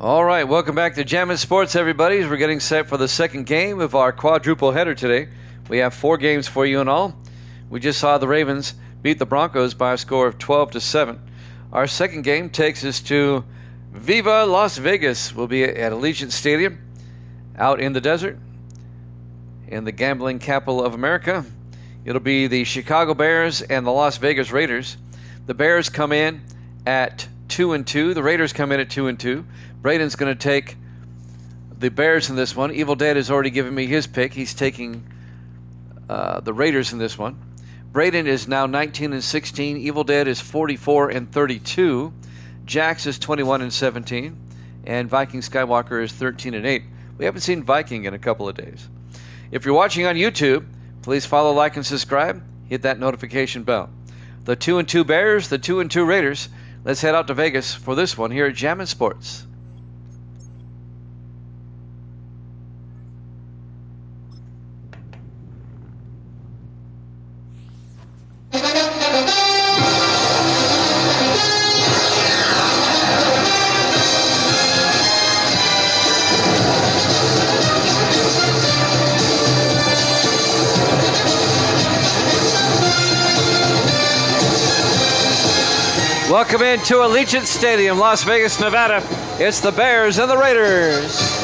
All right, welcome back to Jammin' Sports, everybody. We're getting set for the second game of our quadruple header today. We have 4 games for you in all. We just saw the Ravens beat the Broncos by a score of 12-7. Our second game takes us to Viva Las Vegas. We'll be at Allegiant Stadium out in the desert in the gambling capital of America. It'll be the Chicago Bears and the Las Vegas Raiders. The Bears come in at 2-2. The Raiders come in at 2-2. Braden's going to take the Bears in this one. Evil Dead has already given me his pick. He's taking the Raiders in this one. Braden is now 19-16. Evil Dead is 44-32. Jax is 21-17. And Viking Skywalker is 13-8. We haven't seen Viking in a couple of days. If you're watching on YouTube, please follow, like, and subscribe. Hit that notification bell. The 2-2 Bears, the 2-2 Raiders. Let's head out to Vegas for this one here at Jammin' Sports. Welcome into Allegiant Stadium, Las Vegas, Nevada. It's the Bears and the Raiders.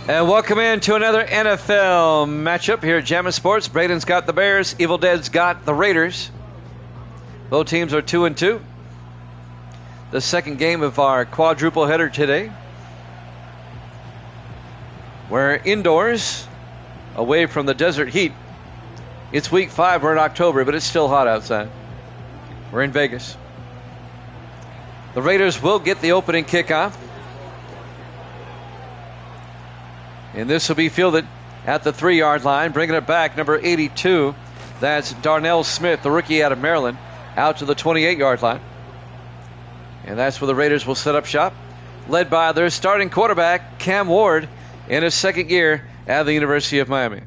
And welcome into another NFL matchup here at Jammin' Sports. Braden's got the Bears. Evil Dead's got the Raiders. Both teams are 2-2. The second game of our quadruple header today. We're indoors, away from the desert heat. It's week 5. We're in October, but it's still hot outside. We're in Vegas. The Raiders will get the opening kickoff. And this will be fielded at the 3-yard line, bringing it back, number 82. That's Darnell Smith, the rookie out of Maryland, out to the 28-yard line. And that's where the Raiders will set up shop, led by their starting quarterback, Cam Ward, in his second year at the University of Miami.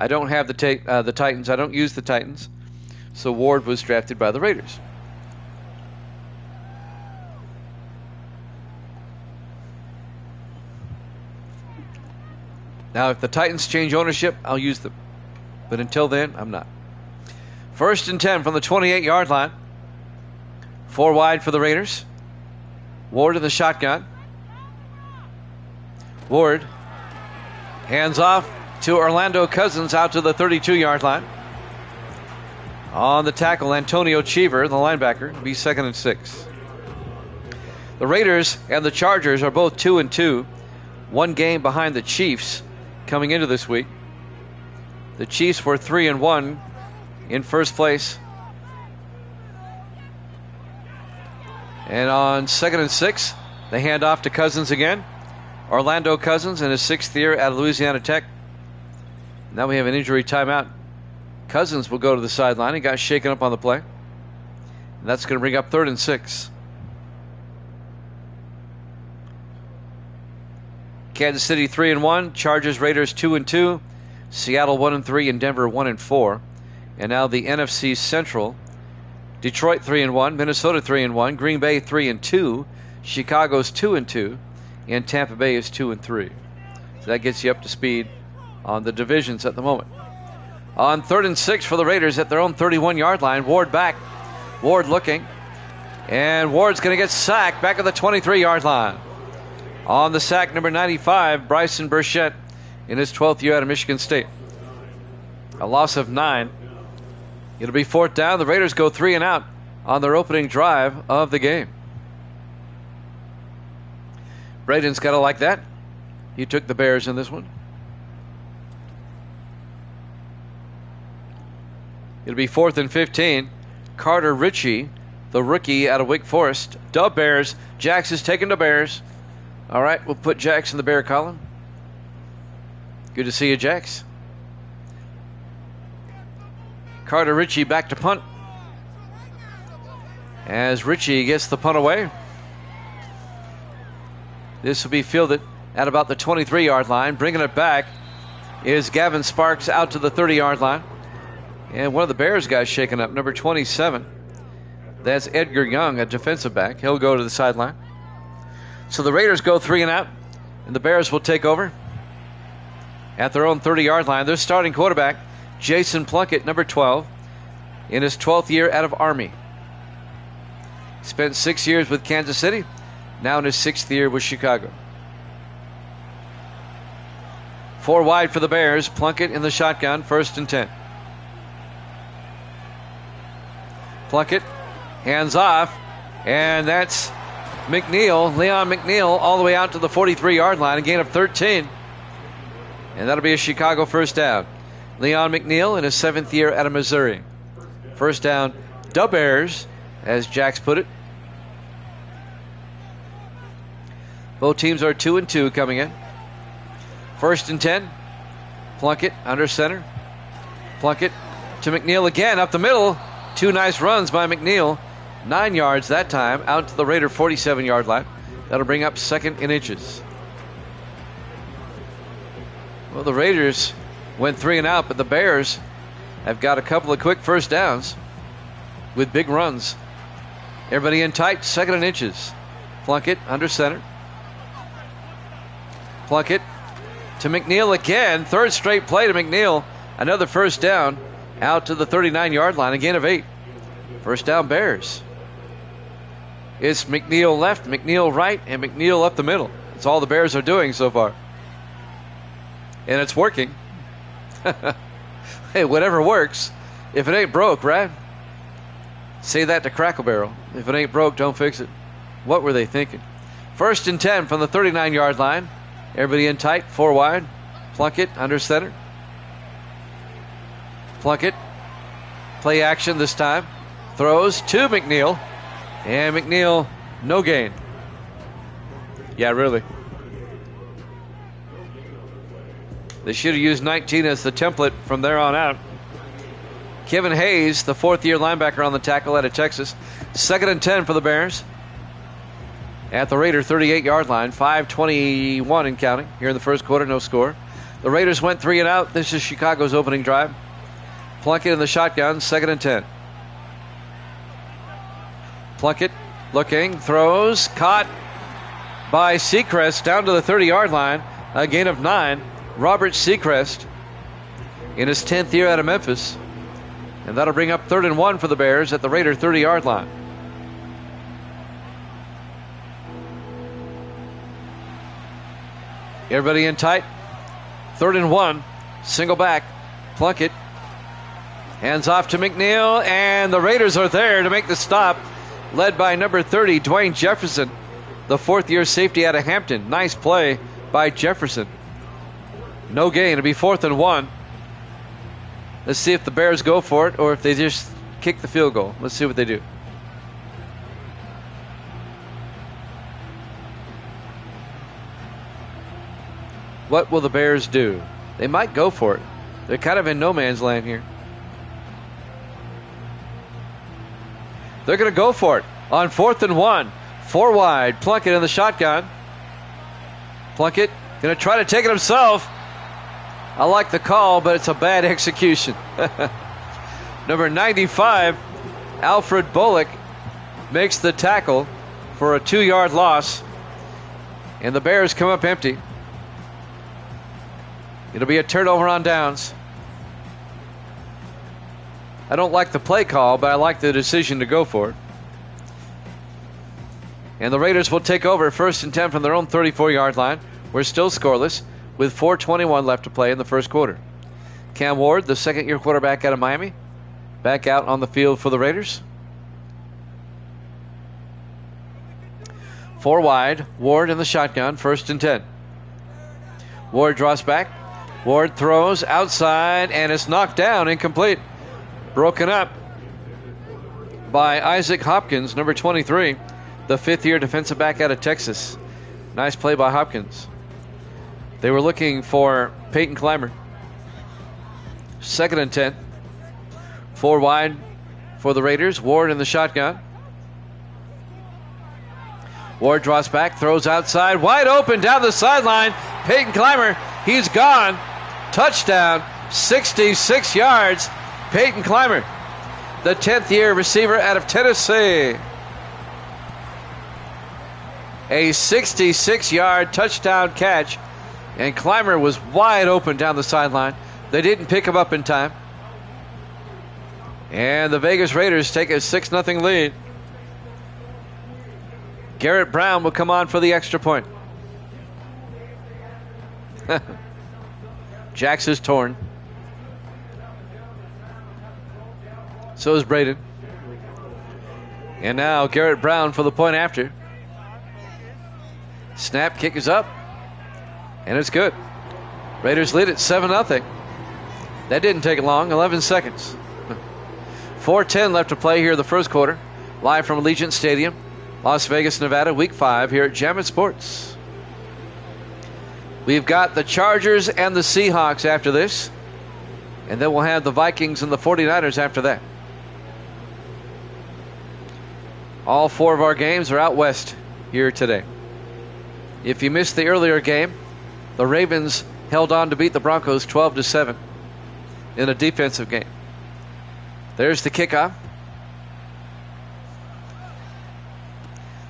I don't have the Titans. I don't use the Titans. So Ward was drafted by the Raiders. Now, if the Titans change ownership, I'll use them. But until then, I'm not. 1st and 10 from the 28-yard line. 4 wide for the Raiders. Ward in the shotgun. Ward hands off to Orlando Cousins out to the 32-yard line. On the tackle, Antonio Cheever, the linebacker, will be 2nd and 6. The Raiders and the Chargers are both 2-2. 1 game behind the Chiefs coming into this week. The Chiefs were 3-1 in first place. And on 2nd and 6, they hand off to Cousins again. Orlando Cousins in his 6th year at Louisiana Tech. Now we have an injury timeout. Cousins will go to the sideline. He got shaken up on the play. And that's going to bring up 3rd and 6. Kansas City 3-1, Chargers, Raiders 2-2, Seattle 1-3, and Denver 1-4. And now the NFC Central: Detroit 3-1, Minnesota 3-1, Green Bay 3-2, Chicago's 2-2, and Tampa Bay is 2-3. So that gets you up to speed on the divisions at the moment. On 3rd and 6 for the Raiders at their own 31-yard line, Ward back. Ward looking, and Ward's going to get sacked back at the 23-yard line. On the sack, number 95, Bryson Burchett, in his 12th year out of Michigan State. A loss of 9. It'll be 4th down. The Raiders go 3 and out on their opening drive of the game. Braden's got to like that. He took the Bears in this one. It'll be 4th and 15. Carter Ritchie, the rookie out of Wake Forest. Dub Bears. Jax is taking the Bears. All right, we'll put Jax in the Bear column. Good to see you, Jax. Carter Ritchie back to punt. As Ritchie gets the punt away. This will be fielded at about the 23-yard line. Bringing it back is Gavin Sparks out to the 30-yard line. And one of the Bears guys shaken up, number 27. That's Edgar Young, a defensive back. He'll go to the sideline. So the Raiders go 3 and out, and the Bears will take over at their own 30-yard line. Their starting quarterback, Jason Plunkett, number 12, in his 12th year out of Army. Spent 6 years with Kansas City, now in his 6th year with Chicago. 4 wide for the Bears. Plunkett in the shotgun, 1st and 10. Plunkett, hands off, and that's McNeil, Leon McNeil, all the way out to the 43-yard line, a gain of 13. And that'll be a Chicago first down. Leon McNeil in his 7th year out of Missouri. First down, the Bears, as Jax put it. Both teams are 2 and 2 coming in. 1st and 10. Plunkett under center. Plunkett to McNeil again, up the middle. 2 nice runs by McNeil. 9 yards that time, out to the Raider 47-yard line. That'll bring up 2nd and inches. Well, the Raiders went 3 and out, but the Bears have got a couple of quick first downs with big runs. Everybody in tight, 2nd and inches. Plunkett under center. Plunkett to McNeil again. 3rd straight play to McNeil. Another first down out to the 39-yard line, a gain of 8. First down Bears. It's McNeil left, McNeil right, and McNeil up the middle. That's all the Bears are doing so far. And it's working. Hey, whatever works. If it ain't broke, right? Say that to Crackle Barrel. If it ain't broke, don't fix it. What were they thinking? 1st and 10 from the 39-yard line. Everybody in tight, 4 wide. Plunkett under center. Plunkett. Play action this time. Throws to McNeil. And McNeil, no gain. Yeah, really. They should have used 19 as the template from there on out. Kevin Hayes, the 4th-year linebacker on the tackle out of Texas. 2nd and 10 for the Bears. At the Raider 38-yard line, 5:21 and counting. Here in the first quarter, no score. The Raiders went 3 and out. This is Chicago's opening drive. Plunkett in the shotgun, 2nd and 10. Plunkett looking, throws, caught by Seacrest down to the 30-yard line. A gain of 9. Robert Seacrest in his 10th year out of Memphis. And that'll bring up 3rd and 1 for the Bears at the Raider 30-yard line. Everybody in tight. 3rd and 1. Single back. Plunkett. Hands off to McNeil, and the Raiders are there to make the stop. Led by number 30, Dwayne Jefferson, the 4th-year safety out of Hampton. Nice play by Jefferson. No gain. It'll be 4th and 1. Let's see if the Bears go for it or if they just kick the field goal. Let's see what they do. What will the Bears do? They might go for it. They're kind of in no man's land here. They're going to go for it on 4th and 1. 4 wide. Plunkett in the shotgun. Plunkett going to try to take it himself. I like the call, but it's a bad execution. Number 95, Alfred Bullock, makes the tackle for a 2-yard loss. And the Bears come up empty. It'll be a turnover on downs. I don't like the play call, but I like the decision to go for it. And the Raiders will take over 1st and 10 from their own 34-yard line. We're still scoreless with 4:21 left to play in the first quarter. Cam Ward, the 2nd-year quarterback out of Miami, back out on the field for the Raiders. 4 wide. Ward in the shotgun, 1st and 10. Ward draws back. Ward throws outside, and it's knocked down, incomplete. Broken up by Isaac Hopkins, number 23, the 5th-year defensive back out of Texas. Nice play by Hopkins. They were looking for Peyton Clymer. 2nd and 10 4 wide for the Raiders. Ward in the shotgun. Ward draws back, throws outside, wide open down the sideline. Peyton Clymer, he's gone. Touchdown, 66 yards. Peyton Clymer, the 10th year receiver out of Tennessee. A 66-yard touchdown catch, and Clymer was wide open down the sideline. They didn't pick him up in time. And the Vegas Raiders take a 6-0 lead. Garrett Brown will come on for the extra point. Jax is torn. So is Braden. And now Garrett Brown for the point after. Snap, kick is up. And it's good. Raiders lead at 7-0. That didn't take long, 11 seconds. 4:10 left to play here in the first quarter. Live from Allegiant Stadium, Las Vegas, Nevada, Week 5 here at Jammin' Sports. We've got the Chargers and the Seahawks after this. And then we'll have the Vikings and the 49ers after that. All 4 of our games are out west here today. If you missed the earlier game, the Ravens held on to beat the Broncos 12-7 in a defensive game. There's the kickoff.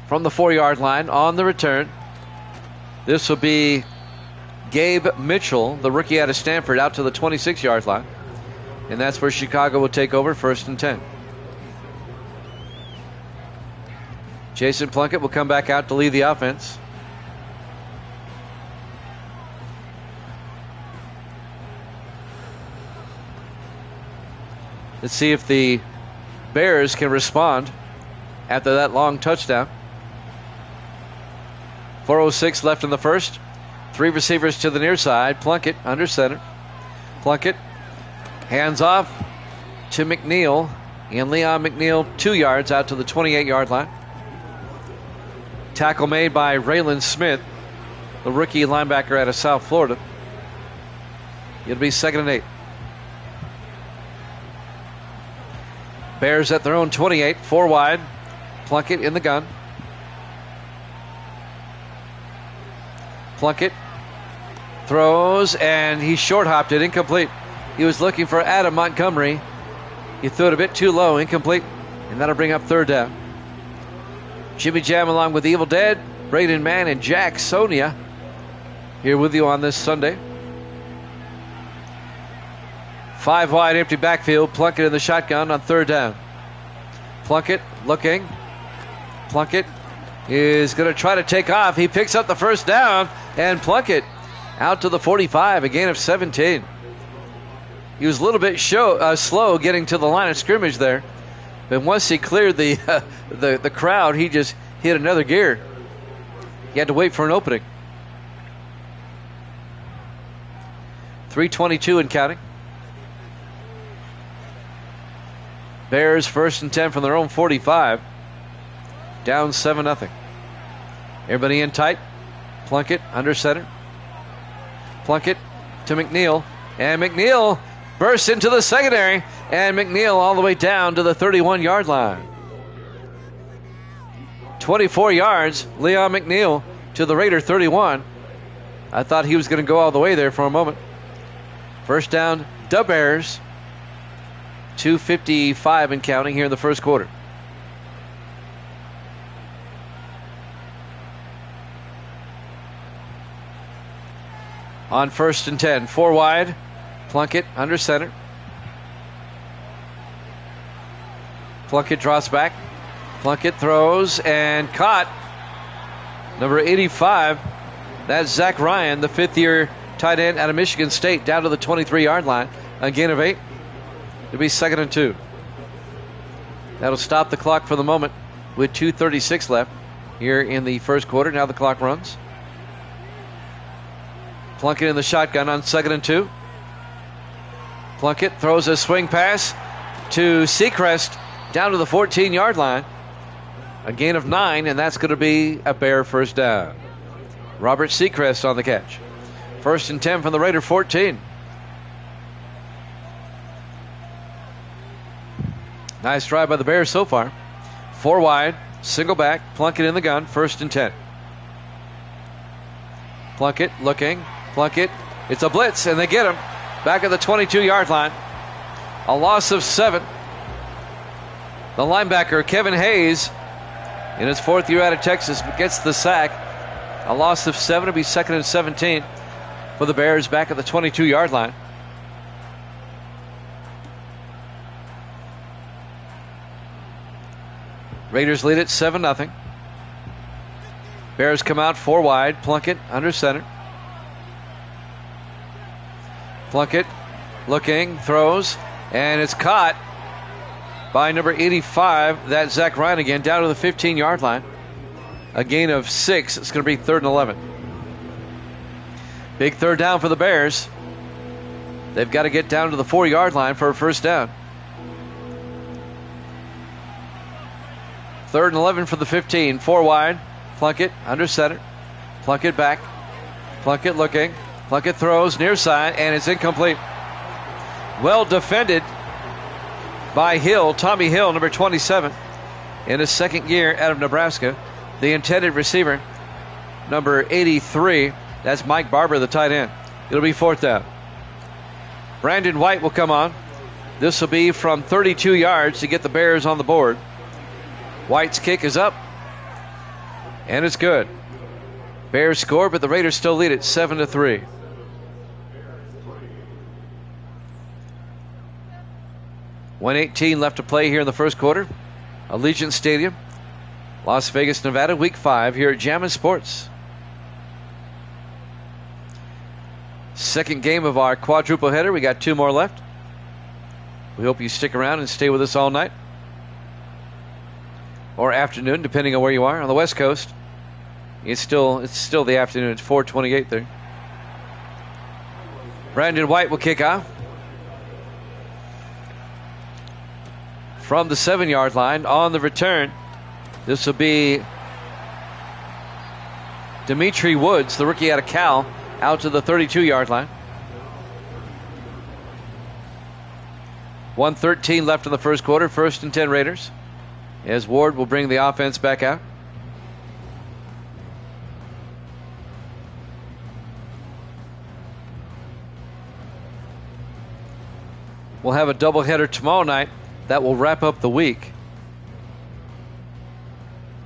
From the 4-yard line on the return. This will be Gabe Mitchell, the rookie out of Stanford, out to the 26-yard line. And that's where Chicago will take over, 1st and 10. Jason Plunkett will come back out to lead the offense. Let's see if the Bears can respond after that long touchdown. 4:06 left in the first. 3 receivers to the near side. Plunkett under center. Plunkett hands off to McNeil. And Leon McNeil 2 yards out to the 28-yard line. Tackle made by Raylan Smith, the rookie linebacker out of South Florida. It'll be 2nd and 8. Bears at their own 28, 4 wide. Plunkett in the gun. Plunkett throws, and he short-hopped it, incomplete. He was looking for Adam Montgomery. He threw it a bit too low, incomplete, and that'll bring up 3rd down. Jimmy Jam along with Evil Dead, Braden Mann, and Jack Sonia here with you on this Sunday. 5 wide, empty backfield. Plunkett in the shotgun on 3rd down. Plunkett looking. Plunkett is going to try to take off. He picks up the 1st down, and Plunkett out to the 45, a gain of 17. He was a little bit slow getting to the line of scrimmage there, but once he cleared the crowd, he just hit another gear. He had to wait for an opening. 3:22 and counting. Bears 1st and 10 from their own 45. Down 7-0. Everybody in tight. Plunkett under center. Plunkett to McNeil. And McNeil bursts into the secondary. And McNeil all the way down to the 31-yard line. 24 yards. Leon McNeil to the Raider 31. I thought he was going to go all the way there for a moment. 1st down, the Bears. 2:55 and counting here in the first quarter. On 1st and 10, 4 wide. Plunkett under center. Plunkett draws back. Plunkett throws and caught. Number 85. That's Zach Ryan, the 5th-year tight end out of Michigan State, down to the 23-yard line. A gain of 8. It'll be 2nd and 2. That'll stop the clock for the moment with 2:36 left here in the first quarter. Now the clock runs. Plunkett in the shotgun on 2nd and 2. Plunkett throws a swing pass to Seacrest down to the 14-yard line. A gain of 9, and that's going to be a Bear 1st down. Robert Seacrest on the catch. 1st and 10 from the Raider 14. Nice drive by the Bears so far. 4 wide, single back, Plunkett in the gun, 1st and 10. Plunkett looking, Plunkett, it's a blitz, and they get him back at the 22-yard line. A loss of 7. The linebacker, Kevin Hayes, in his 4th year out of Texas, gets the sack. A loss of 7. It'll be 2nd and 17 for the Bears back at the 22-yard line. Raiders lead it 7-0. Bears come out 4 wide. Plunkett under center. Plunkett looking, throws, and it's caught by number 85. That's Zach Ryan again, down to the 15-yard line. A gain of 6. It's going to be 3rd and 11. Big 3rd down for the Bears. They've got to get down to the 4-yard line for a 1st down. 3rd and 11 for the 15. 4 wide. Plunkett under center. Plunkett back. Plunkett looking. Plunkett throws near side, and it's incomplete. Well defended by Hill, Tommy Hill, number 27, in his 2nd year out of Nebraska. The intended receiver, number 83, that's Mike Barber, the tight end. It'll be 4th down. Brandon White will come on. This will be from 32 yards to get the Bears on the board. White's kick is up, and it's good. Bears score, but the Raiders still lead it 7-3. .118 left to play here in the 1st quarter. Allegiant Stadium, Las Vegas, Nevada, Week 5 here at Jammin' Sports. 2nd game of our quadruple header. We got 2 more left. We hope you stick around and stay with us all night. Or afternoon, depending on where you are. On the West Coast, it's still the afternoon. It's 4:28 there. Brandon White will kick off from the 7-yard line. On the return, this will be Dimitri Woods, the rookie out of Cal, out to the 32-yard line. 1:13 left in the 1st quarter. 1st and 10 Raiders, as Ward will bring the offense back out. We'll have a doubleheader tomorrow night. That will wrap up the week.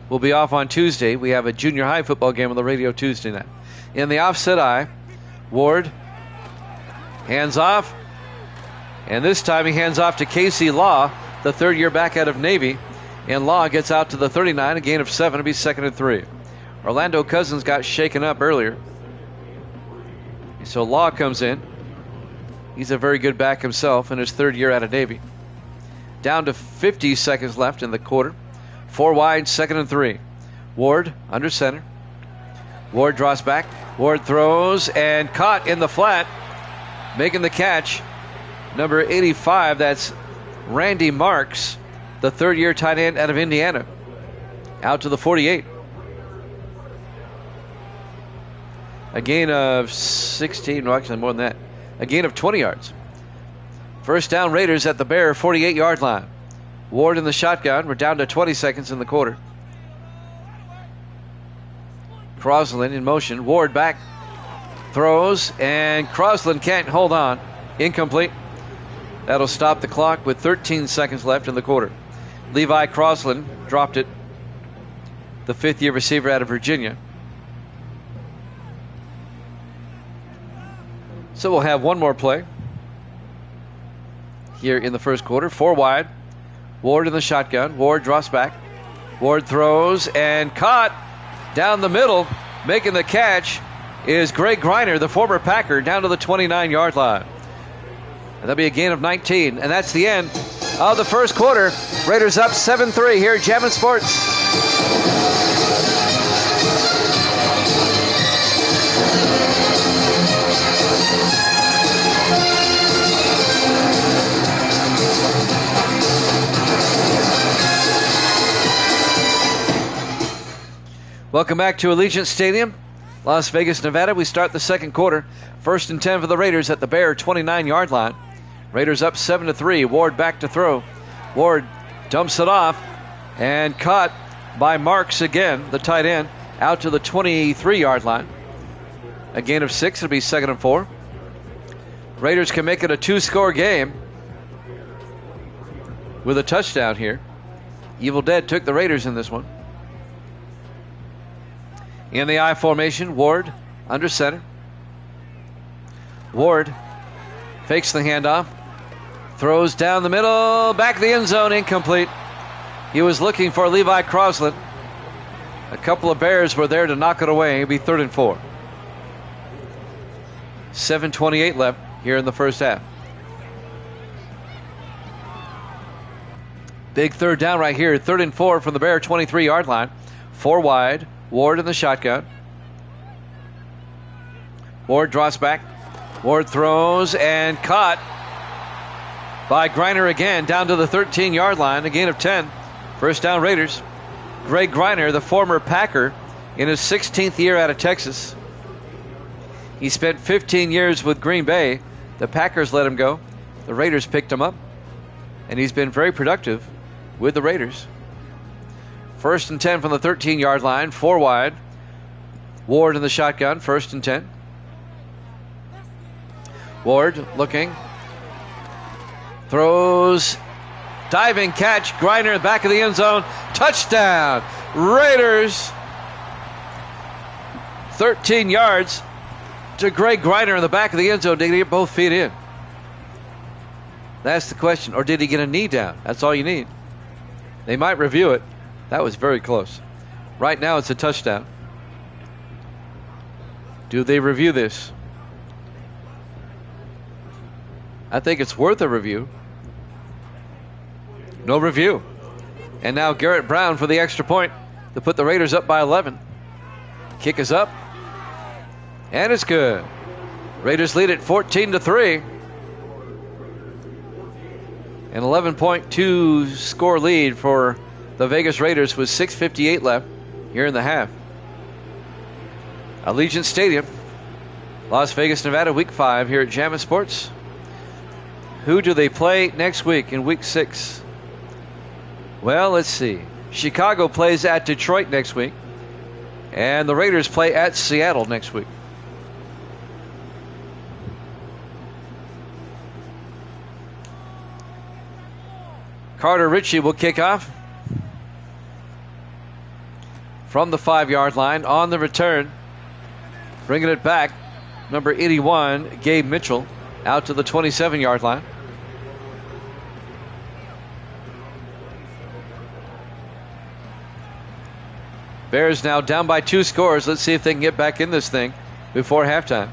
We'll be off on Tuesday. We have a junior high football game on the radio Tuesday night. In the offset eye, Ward hands off. And this time he hands off to Casey Law, the 3rd year back out of Navy. And Law gets out to the 39, a gain of 7. It'll be 2nd and 3. Orlando Cousins got shaken up earlier. So Law comes in. He's a very good back himself in his 3rd year out of Navy. Down to 50 seconds left in the quarter. 4 wide, 2nd and 3. Ward under center. Ward draws back. Ward throws and caught in the flat. Making the catch, number 85, that's Randy Marks, the 3rd year tight end out of Indiana. Out to the 48. A gain of 16, no, actually more than that. A gain of 20 yards. 1st down Raiders at the Bear 48-yard line. Ward in the shotgun. We're down to 20 seconds in the quarter. Crosland in motion. Ward back. Throws, and Crosland can't hold on. Incomplete. That'll stop the clock with 13 seconds left in the quarter. Levi Crosland dropped it. The 5th year receiver out of Virginia. So we'll have one more play here in the 1st quarter. 4 wide. Ward in the shotgun. Ward drops back. Ward throws and caught down the middle. Making the catch is Greg Greiner, the former Packer, down to the 29-yard line. And that'll be a gain of 19. And that's the end of the 1st quarter. Raiders up 7-3 here at Jammin' Sports. Welcome back to Allegiant Stadium, Las Vegas, Nevada. We start the 2nd quarter. 1st and 10 for the Raiders at the Bear 29-yard line. Raiders up 7-3. Ward back to throw. Ward Dumps it off and caught by Marks again, the tight end, out to the 23-yard line. A gain of 6. It'll be 2nd and 4. Raiders can make it a 2-score game with a touchdown here. Evil Dead took the Raiders in this one. In the I formation, Ward under center. Ward fakes the handoff. Throws down the middle. Back of the end zone. Incomplete. He was looking for Levi Crosland. A couple of Bears were there to knock it away. It'll be 3rd and 4. 7:28 left here in the first half. Big 3rd down right here. 3rd and 4 from the Bear 23-yard line. 4 wide. Ward in the shotgun. Ward drops back. Ward throws and caught by Griner again down to the 13-yard line. A gain of 10. First down Raiders. Greg Griner, the former Packer, in his 16th year out of Texas. He spent 15 years with Green Bay. The Packers let him go. The Raiders picked him up. And he's been very productive with the Raiders. 1st and 10 from the 13-yard line. 4 wide. Ward in the shotgun. 1st and 10. Ward looking. Throws. Diving catch. Griner in the back of the end zone. Touchdown. Raiders. 13 yards to Greg Griner in the back of the end zone. Did he get both feet in? That's the question. Or did he get a knee down? That's all you need. They might review it. That was very close. Right now it's a touchdown. Do they review this? I think it's worth a review. No review. And now Garrett Brown for the extra point to put the Raiders up by 11. Kick is up. And it's good. Raiders lead it 14-3. An 11.2 score lead for the Vegas Raiders with 6:58 left here in the half. Allegiant Stadium, Las Vegas, Nevada, Week 5 here at Jammin' Sports. Who do they play next week in Week 6? Well, let's see. Chicago plays at Detroit next week. And the Raiders play at Seattle next week. Carter Ritchie will kick off from the 5-yard line on the return. Bringing it back, number 81, Gabe Mitchell, out to the 27-yard line. Bears now down by 2 scores. Let's see if they can get back in this thing before halftime.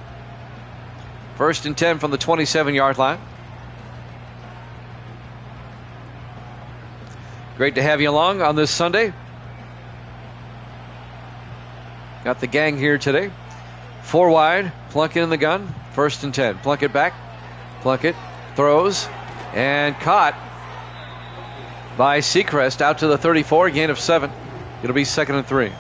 1st and 10 from the 27-yard line. Great to have you along on this Sunday. Got the gang here today. 4 wide. Plunkett in the gun. 1st and 10. Plunkett back. Plunkett throws and caught by Seacrest out to the 34. Gain of 7. It'll be 2nd and 3.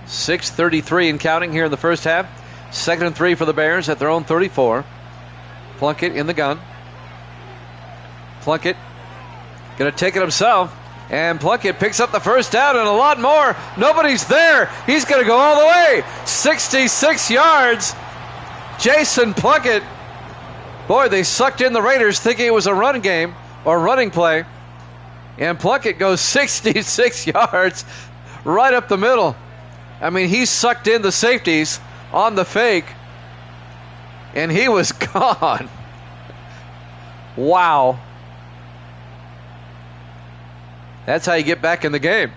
.6:33 and counting here in the first half. 2nd and 3 for the Bears at their own 34. Plunkett in the gun. Plunkett going to take it himself. And Plunkett picks up the first down and a lot more. Nobody's there. He's going to go all the way. 66 yards. Jason Plunkett. Boy, they sucked in the Raiders thinking it was a run game or running play. And Plunkett goes 66 yards right up the middle. I mean, he sucked in the safeties on the fake. And he was gone. Wow. That's how you get back in the game.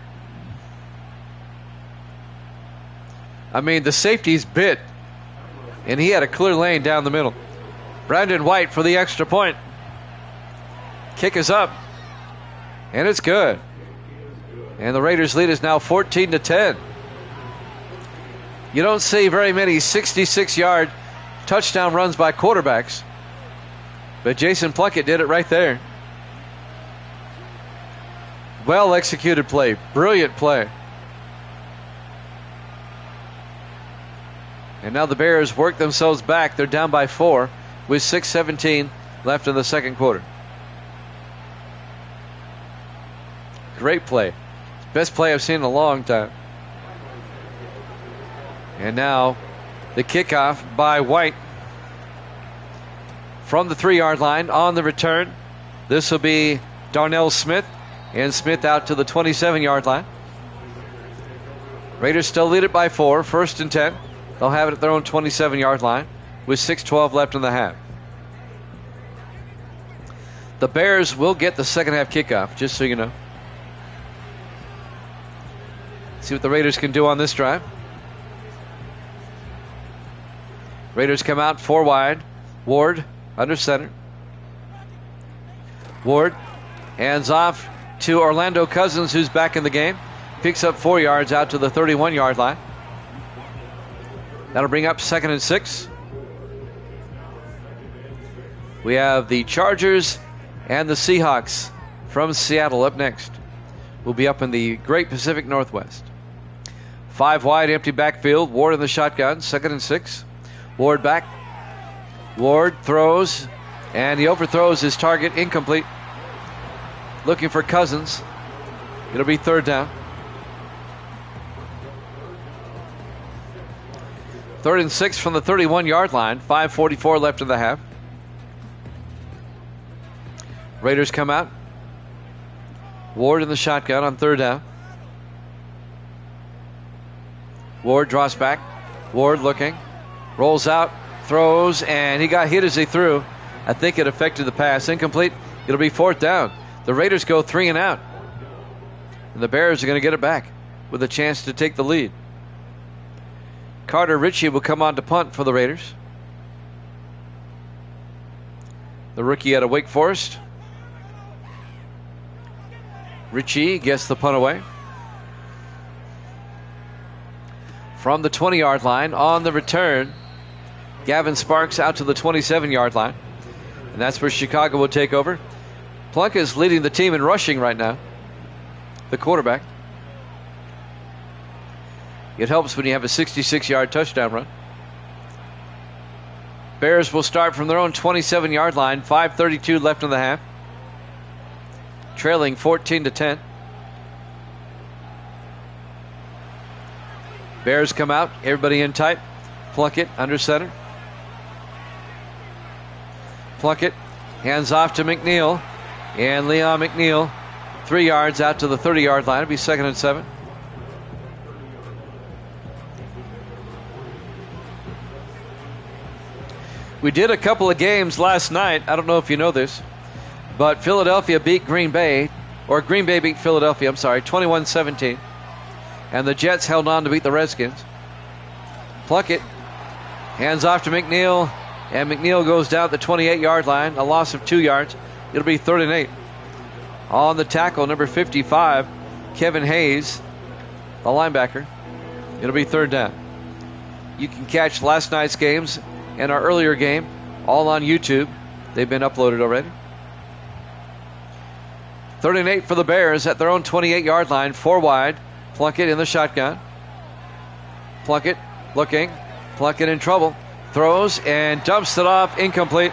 I mean, the safeties bit. And he had a clear lane down the middle. Brandon White for the extra point. Kick is up. And it's good. And the Raiders lead is now 14-10. You don't see very many 66-yard touchdown runs by quarterbacks. But Jason Plunkett did it right there. Well executed play. Brilliant play. And now the Bears work themselves back. They're down by 4 with 6:17 left in the second quarter. Great play. Best play I've seen in a long time. And now the kickoff by White from the 3-yard line on the return. This will be Darnell Smith, and Smith out to the 27-yard line. Raiders still lead it by 4, 1st and 10. They'll have it at their own 27-yard line with 6:12 left in the half. The Bears will get the second half kickoff, just so you know. See what the Raiders can do on this drive. Raiders come out 4 wide. Ward under center. Ward hands off to Orlando Cousins, who's back in the game. Picks up 4 yards out to the 31-yard line. That'll bring up 2nd and 6. We have the Chargers and the Seahawks from Seattle up next. We'll be up in the Great Pacific Northwest. 5 wide, empty backfield. Ward in the shotgun, 2nd and 6. Ward back. Ward throws, and he overthrows his target, incomplete. Looking for Cousins. It'll be 3rd down. 3rd and 6 from the 31-yard line. 5:44 left in the half. Raiders come out. Ward in the shotgun on 3rd down. Ward draws back. Ward looking. Rolls out. Throws. And he got hit as he threw. I think it affected the pass. Incomplete. It'll be 4th down. The Raiders go 3 and out. And the Bears are going to get it back with a chance to take the lead. Carter Ritchie will come on to punt for the Raiders. The rookie out of Wake Forest. Ritchie gets the punt away. From the 20-yard line on the return, Gavin Sparks out to the 27-yard line. And that's where Chicago will take over. Plunk is leading the team in rushing right now, the quarterback. It helps when you have a 66-yard touchdown run. Bears will start from their own 27-yard line. 5:32 left in the half. Trailing 14-10. Bears come out. Everybody in tight. Plunkett under center. Plunkett hands off to McNeil. And Leon McNeil 3 yards out to the 30-yard line. It'll be 2nd and 7. We did a couple of games last night. I don't know if you know this, but Philadelphia beat Green Bay, or Green Bay beat Philadelphia, 21-17. And the Jets held on to beat the Redskins. Plunkett hands off to McNeil, and McNeil goes down at the 28-yard line, a loss of 2 yards. It'll be 3rd and 8. On the tackle, number 55, Kevin Hayes, the linebacker. It'll be 3rd down. You can catch last night's games and our earlier game all on YouTube. They've been uploaded already. 3rd and 8 for the Bears at their own 28-yard line, 4 wide. Plunkett in the shotgun. Plunkett looking. Plunkett in trouble. Throws and dumps it off, incomplete.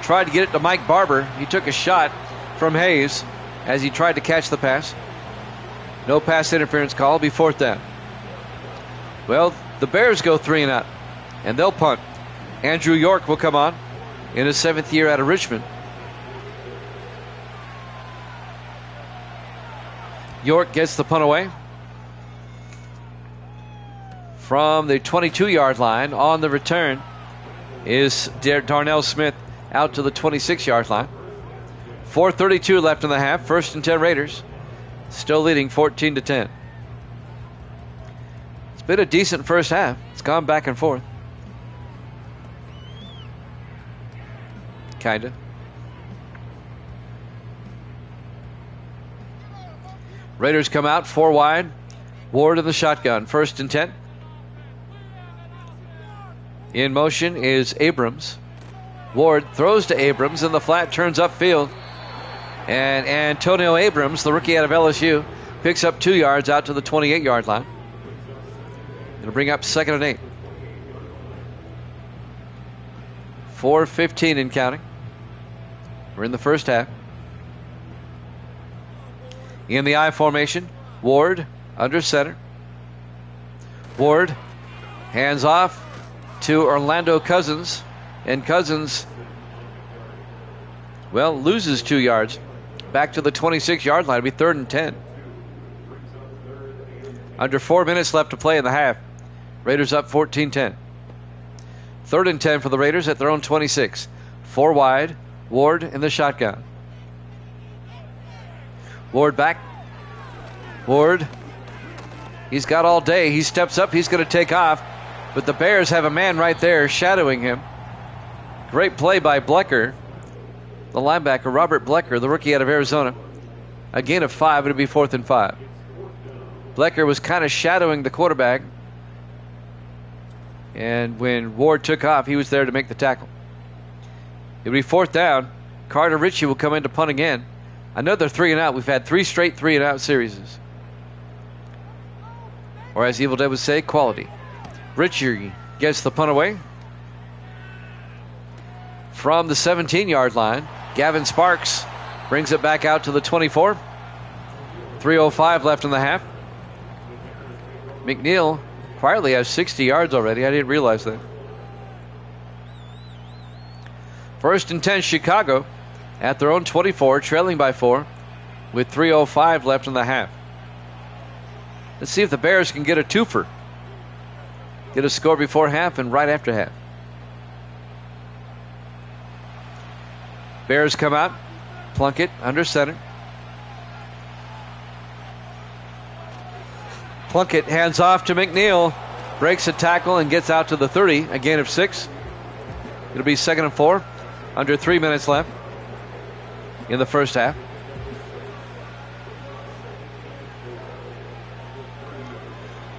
Tried to get it to Mike Barber. He took a shot from Hayes as he tried to catch the pass. No pass interference call. It'll be 4th down. Well, the Bears go 3 and out, and they'll punt. Andrew York will come on in his 7th year out of Richmond. York gets the punt away. From the 22-yard line on the return is Darnell Smith out to the 26-yard line. 4:32 left in the half. 1st and 10 Raiders. Still leading 14-10. It's been a decent first half. It's gone back and forth. Kinda. Raiders come out 4 wide. Ward in the shotgun. 1st and 10. In motion is Abrams. Ward throws to Abrams, and the flat turns upfield. And Antonio Abrams, the rookie out of LSU, picks up 2 yards out to the 28-yard line. It'll bring up 2nd and 8. 4:15 and counting. We're in the first half. In the I formation, Ward under center. Ward hands off to Orlando Cousins, and Cousins, well, loses 2 yards. Back to the 26-yard line. It'll be 3rd and 10. Under 4 minutes left to play in the half. Raiders up 14-10. 3rd and 10 for the Raiders at their own 26. 4 wide. Ward in the shotgun. Ward back. Ward. He's got all day. He steps up. He's going to take off. But the Bears have a man right there shadowing him. Great play by Blecker. The linebacker, Robert Blecker, the rookie out of Arizona. A gain of 5. It'll be 4th and 5. Blecker was kind of shadowing the quarterback. And when Ward took off, he was there to make the tackle. It'll be 4th down. Carter Ritchie will come in to punt again. Another 3 and out. We've had 3 straight 3 and out series. Or as Evil Dead would say, quality. Ritchie gets the punt away. From the 17-yard line, Gavin Sparks brings it back out to the 24. 3:05 left in the half. McNeil quietly has 60 yards already. I didn't realize that. 1st and 10 Chicago at their own 24, trailing by 4 with 3:05 left in the half. Let's see if the Bears can get a twofer. Get a score before half and right after half. Bears come out. Plunkett under center. Plunkett hands off to McNeil. Breaks a tackle and gets out to the 30. A gain of 6. It'll be 2nd and 4. Under 3 minutes left in the first half.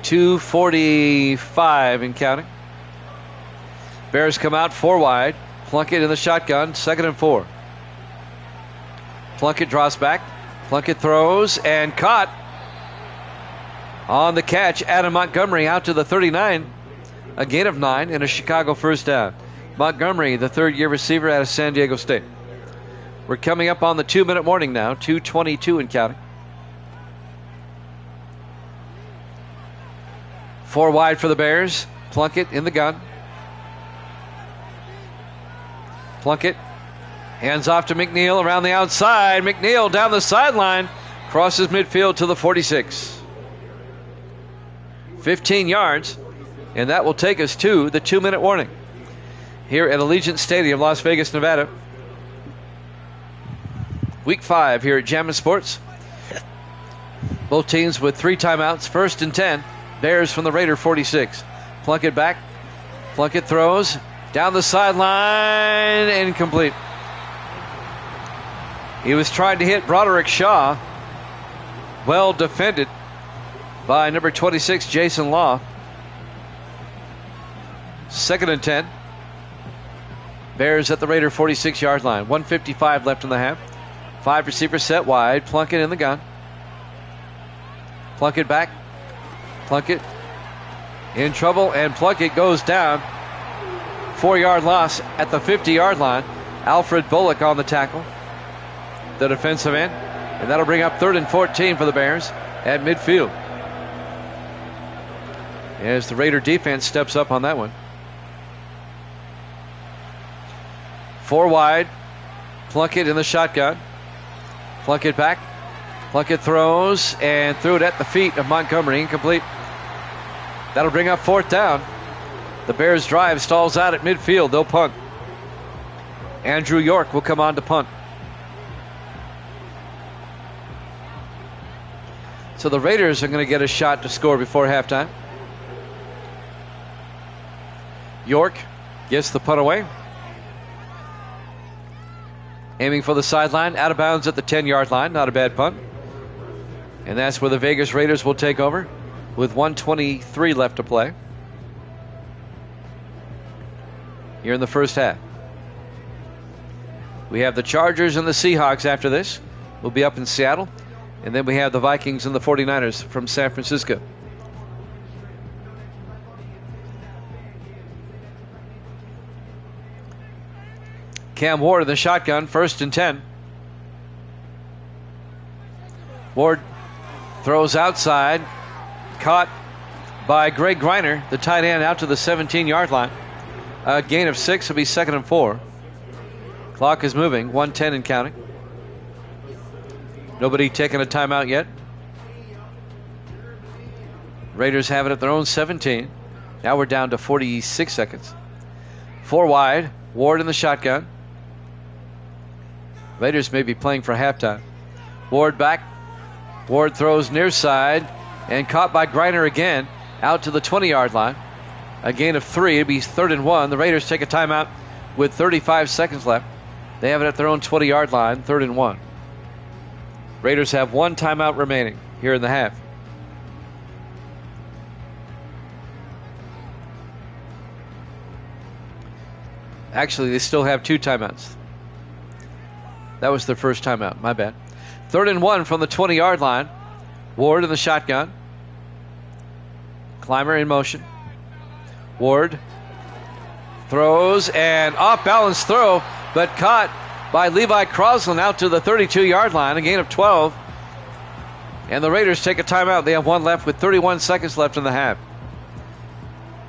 .245 and counting. Bears come out 4 wide. Plunkett in the shotgun. 2nd and 4. Plunkett draws back. Plunkett throws and caught. On the catch, Adam Montgomery out to the 39. A gain of 9 and a Chicago first down. Montgomery, the 3rd-year receiver out of San Diego State. We're coming up on the 2-minute warning now. 2:22 and counting. 4 wide for the Bears. Plunkett in the gun. Plunkett hands off to McNeil around the outside. McNeil down the sideline. Crosses midfield to the 46. 15 yards. And that will take us to the 2-minute warning. Here at Allegiant Stadium, Las Vegas, Nevada. Week 5 here at Jammin' Sports. Both teams with 3 timeouts. 1st and 10. Bears from the Raider 46. Plunkett back. Plunkett throws. Down the sideline. Incomplete. He was trying to hit Broderick Shaw. Well defended by number 26, Jason Law. 2nd and 10. Bears at the Raider 46-yard line. 1:55 left in the half. 5 receivers set wide. Plunkett in the gun. Plunkett back. Plunkett in trouble, and Plunkett goes down. 4-yard loss at the 50-yard line. Alfred Bullock on the tackle, the defensive end. And that'll bring up 3rd and 14 for the Bears at midfield. As the Raider defense steps up on that one. 4 wide. Plunkett in the shotgun. Plunkett back. Plunkett throws and threw it at the feet of Montgomery. Incomplete. That'll bring up 4th down. The Bears drive stalls out at midfield. They'll punt. Andrew York will come on to punt. So the Raiders are going to get a shot to score before halftime. York gets the punt away. Aiming for the sideline. Out of bounds at the 10-yard line. Not a bad punt. And that's where the Vegas Raiders will take over with 1:23 left to play here in the first half. We have the Chargers and the Seahawks after this. We'll be up in Seattle. And then we have the Vikings and the 49ers from San Francisco. Cam Ward in the shotgun, 1st and 10. Ward throws outside, caught by Greg Griner, the tight end, out to the 17-yard line. A gain of 6 will be 2nd and 4. Clock is moving, 1:10 and counting. Nobody taking a timeout yet. Raiders have it at their own 17. Now we're down to 46 seconds. 4 wide, Ward in the shotgun. Raiders may be playing for halftime. Ward back. Ward throws near side and caught by Griner again, out to the 20-yard line. A gain of 3. It'll be 3rd and 1. The Raiders take a timeout with 35 seconds left. They have it at their own 20-yard line, 3rd and 1. Raiders have 1 timeout remaining here in the half. Actually, they still have 2 timeouts. That was their first timeout. My bad. 3rd and 1 from the 20-yard line. Ward in the shotgun. Clymer in motion. Ward throws, and off-balance throw, but caught by Levi Crosland out to the 32-yard line. A gain of 12. And the Raiders take a timeout. They have 1 left with 31 seconds left in the half.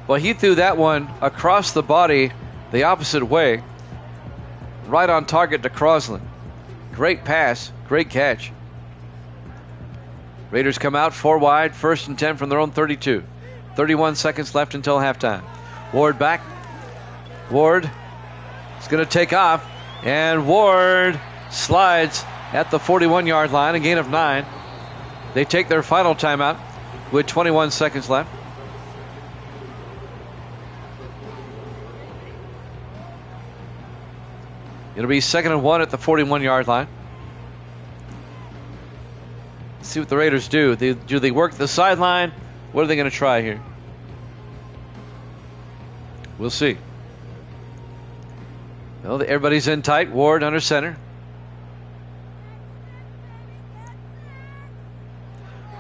Well, he threw that one across the body the opposite way, right on target to Crosland. Great pass, great catch. Raiders come out 4 wide, 1st and 10 from their own 32. 31 seconds left until halftime. Ward back. Ward is going to take off, and Ward slides at the 41-yard line, a gain of 9. They take their final timeout with 21 seconds left. It'll be 2nd and 1 at the 41-yard line. Let's see what the Raiders do. Do they work the sideline? What are they going to try here? We'll see. Well, everybody's in tight. Ward under center.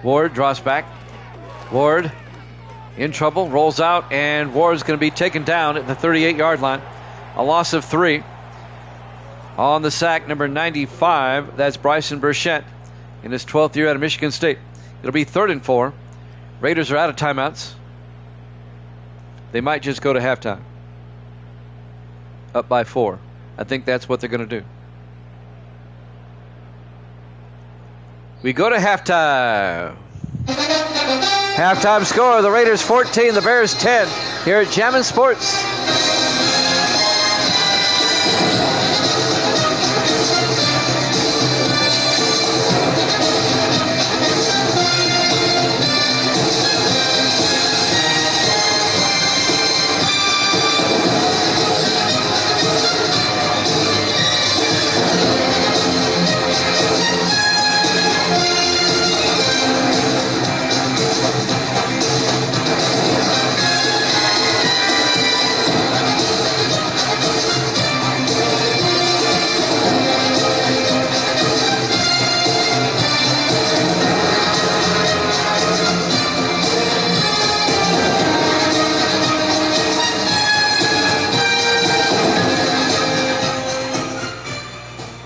Ward draws back. Ward in trouble, rolls out, and Ward's going to be taken down at the 38-yard line. A loss of 3. On the sack, number 95, that's Bryson Burchett in his 12th year out of Michigan State. It'll be 3rd and 4. Raiders are out of timeouts. They might just go to halftime. Up by 4. I think that's what they're going to do. We go to halftime. Halftime score, the Raiders 14, the Bears 10 here at Jammin' Sports.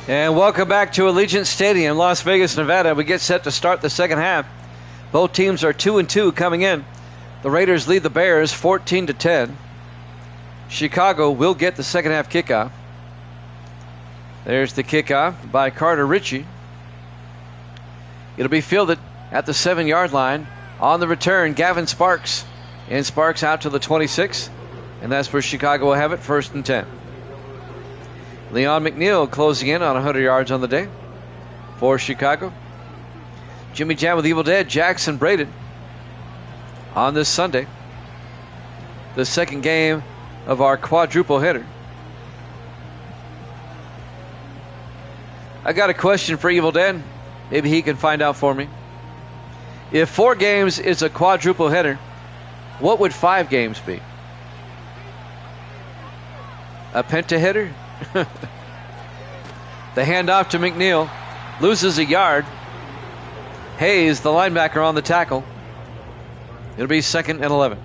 And welcome back to Allegiant Stadium, Las Vegas, Nevada. We get set to start the second half. Both teams are 2-2 coming in. The Raiders lead the Bears 14-10. Chicago will get the second half kickoff. There's the kickoff by Carter Ritchie. It'll be fielded at the 7-yard line. On the return, Gavin Sparks. And Sparks out to the 26. And that's where Chicago will have it, 1st and 10. Leon McNeil closing in on 100 yards on the day for Chicago. Jimmy Jam with Evil Dead, Jackson Braden on this Sunday. The second game of our quadruple header. I got a question for Evil Dead. Maybe he can find out for me. If 4 games is a quadruple header, what would 5 games be? A pentaheader? The handoff to McNeil. Loses a yard. Hayes, the linebacker, on the tackle. It'll be 2nd and 11.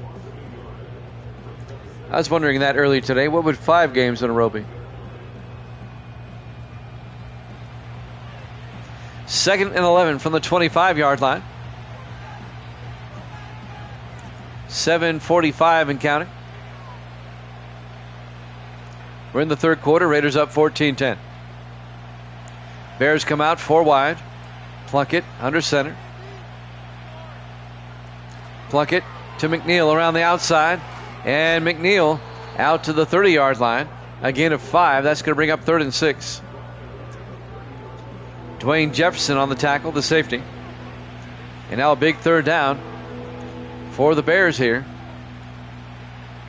I was wondering that earlier today. What would 5 games in a row be? 2nd and 11 from the 25-yard line. 7:45 and counting. We're in the third quarter. Raiders up 14-10. Bears come out 4 wide. Plunkett under center. Plunkett to McNeil around the outside. And McNeil out to the 30-yard line. A gain of 5. That's going to bring up 3rd and 6. Dwayne Jefferson on the tackle, the safety. And now a big 3rd down for the Bears here.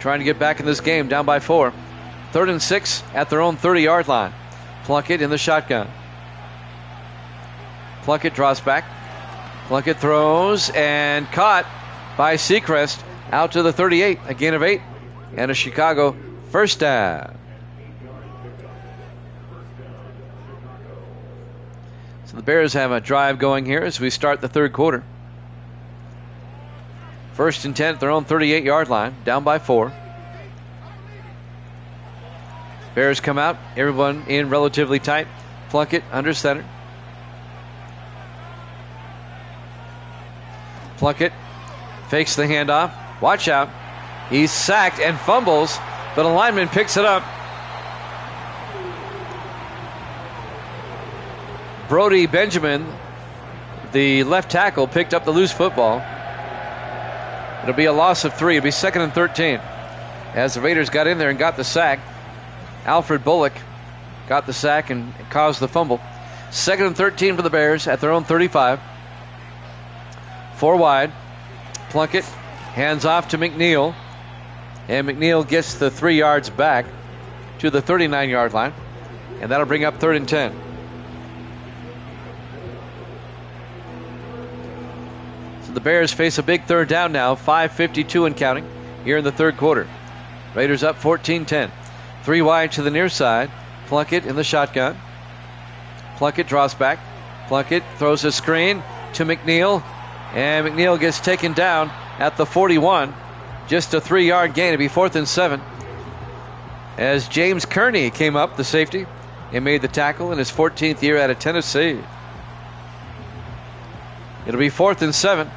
Trying to get back in this game, down by 4. 3rd and 6 at their own 30-yard line. Plunkett in the shotgun. Plunkett draws back. Plunkett throws and caught by Seacrest out to the 38. A gain of 8 and a Chicago first down. So the Bears have a drive going here as we start the third quarter. 1st and 10 at their own 38-yard line, down by 4. Bears come out, everyone in relatively tight. Plunkett under center. Plunkett fakes the handoff. Watch out. He's sacked and fumbles, but a lineman picks it up. Brody Benjamin, the left tackle, picked up the loose football. It'll be a loss of 3. It'll be 2nd and 13. As the Raiders got in there and got the sack, Alfred Bullock got the sack and caused the fumble. 2nd and 13 for the Bears at their own 35. 4 wide. Plunkett hands off to McNeil. And McNeil gets the 3 yards back to the 39-yard line. And that'll bring up 3rd and 10. So the Bears face a big 3rd down now. 5:52 and counting here in the third quarter. Raiders up 14-10. 3 wide to the near side. Plunkett in the shotgun. Plunkett draws back. Plunkett throws a screen to McNeil. And McNeil gets taken down at the 41. Just a 3-yard gain. It'll be 4th and 7. As James Kearney came up, the safety, and made the tackle in his 14th year out of Tennessee. It'll be 4th and 7.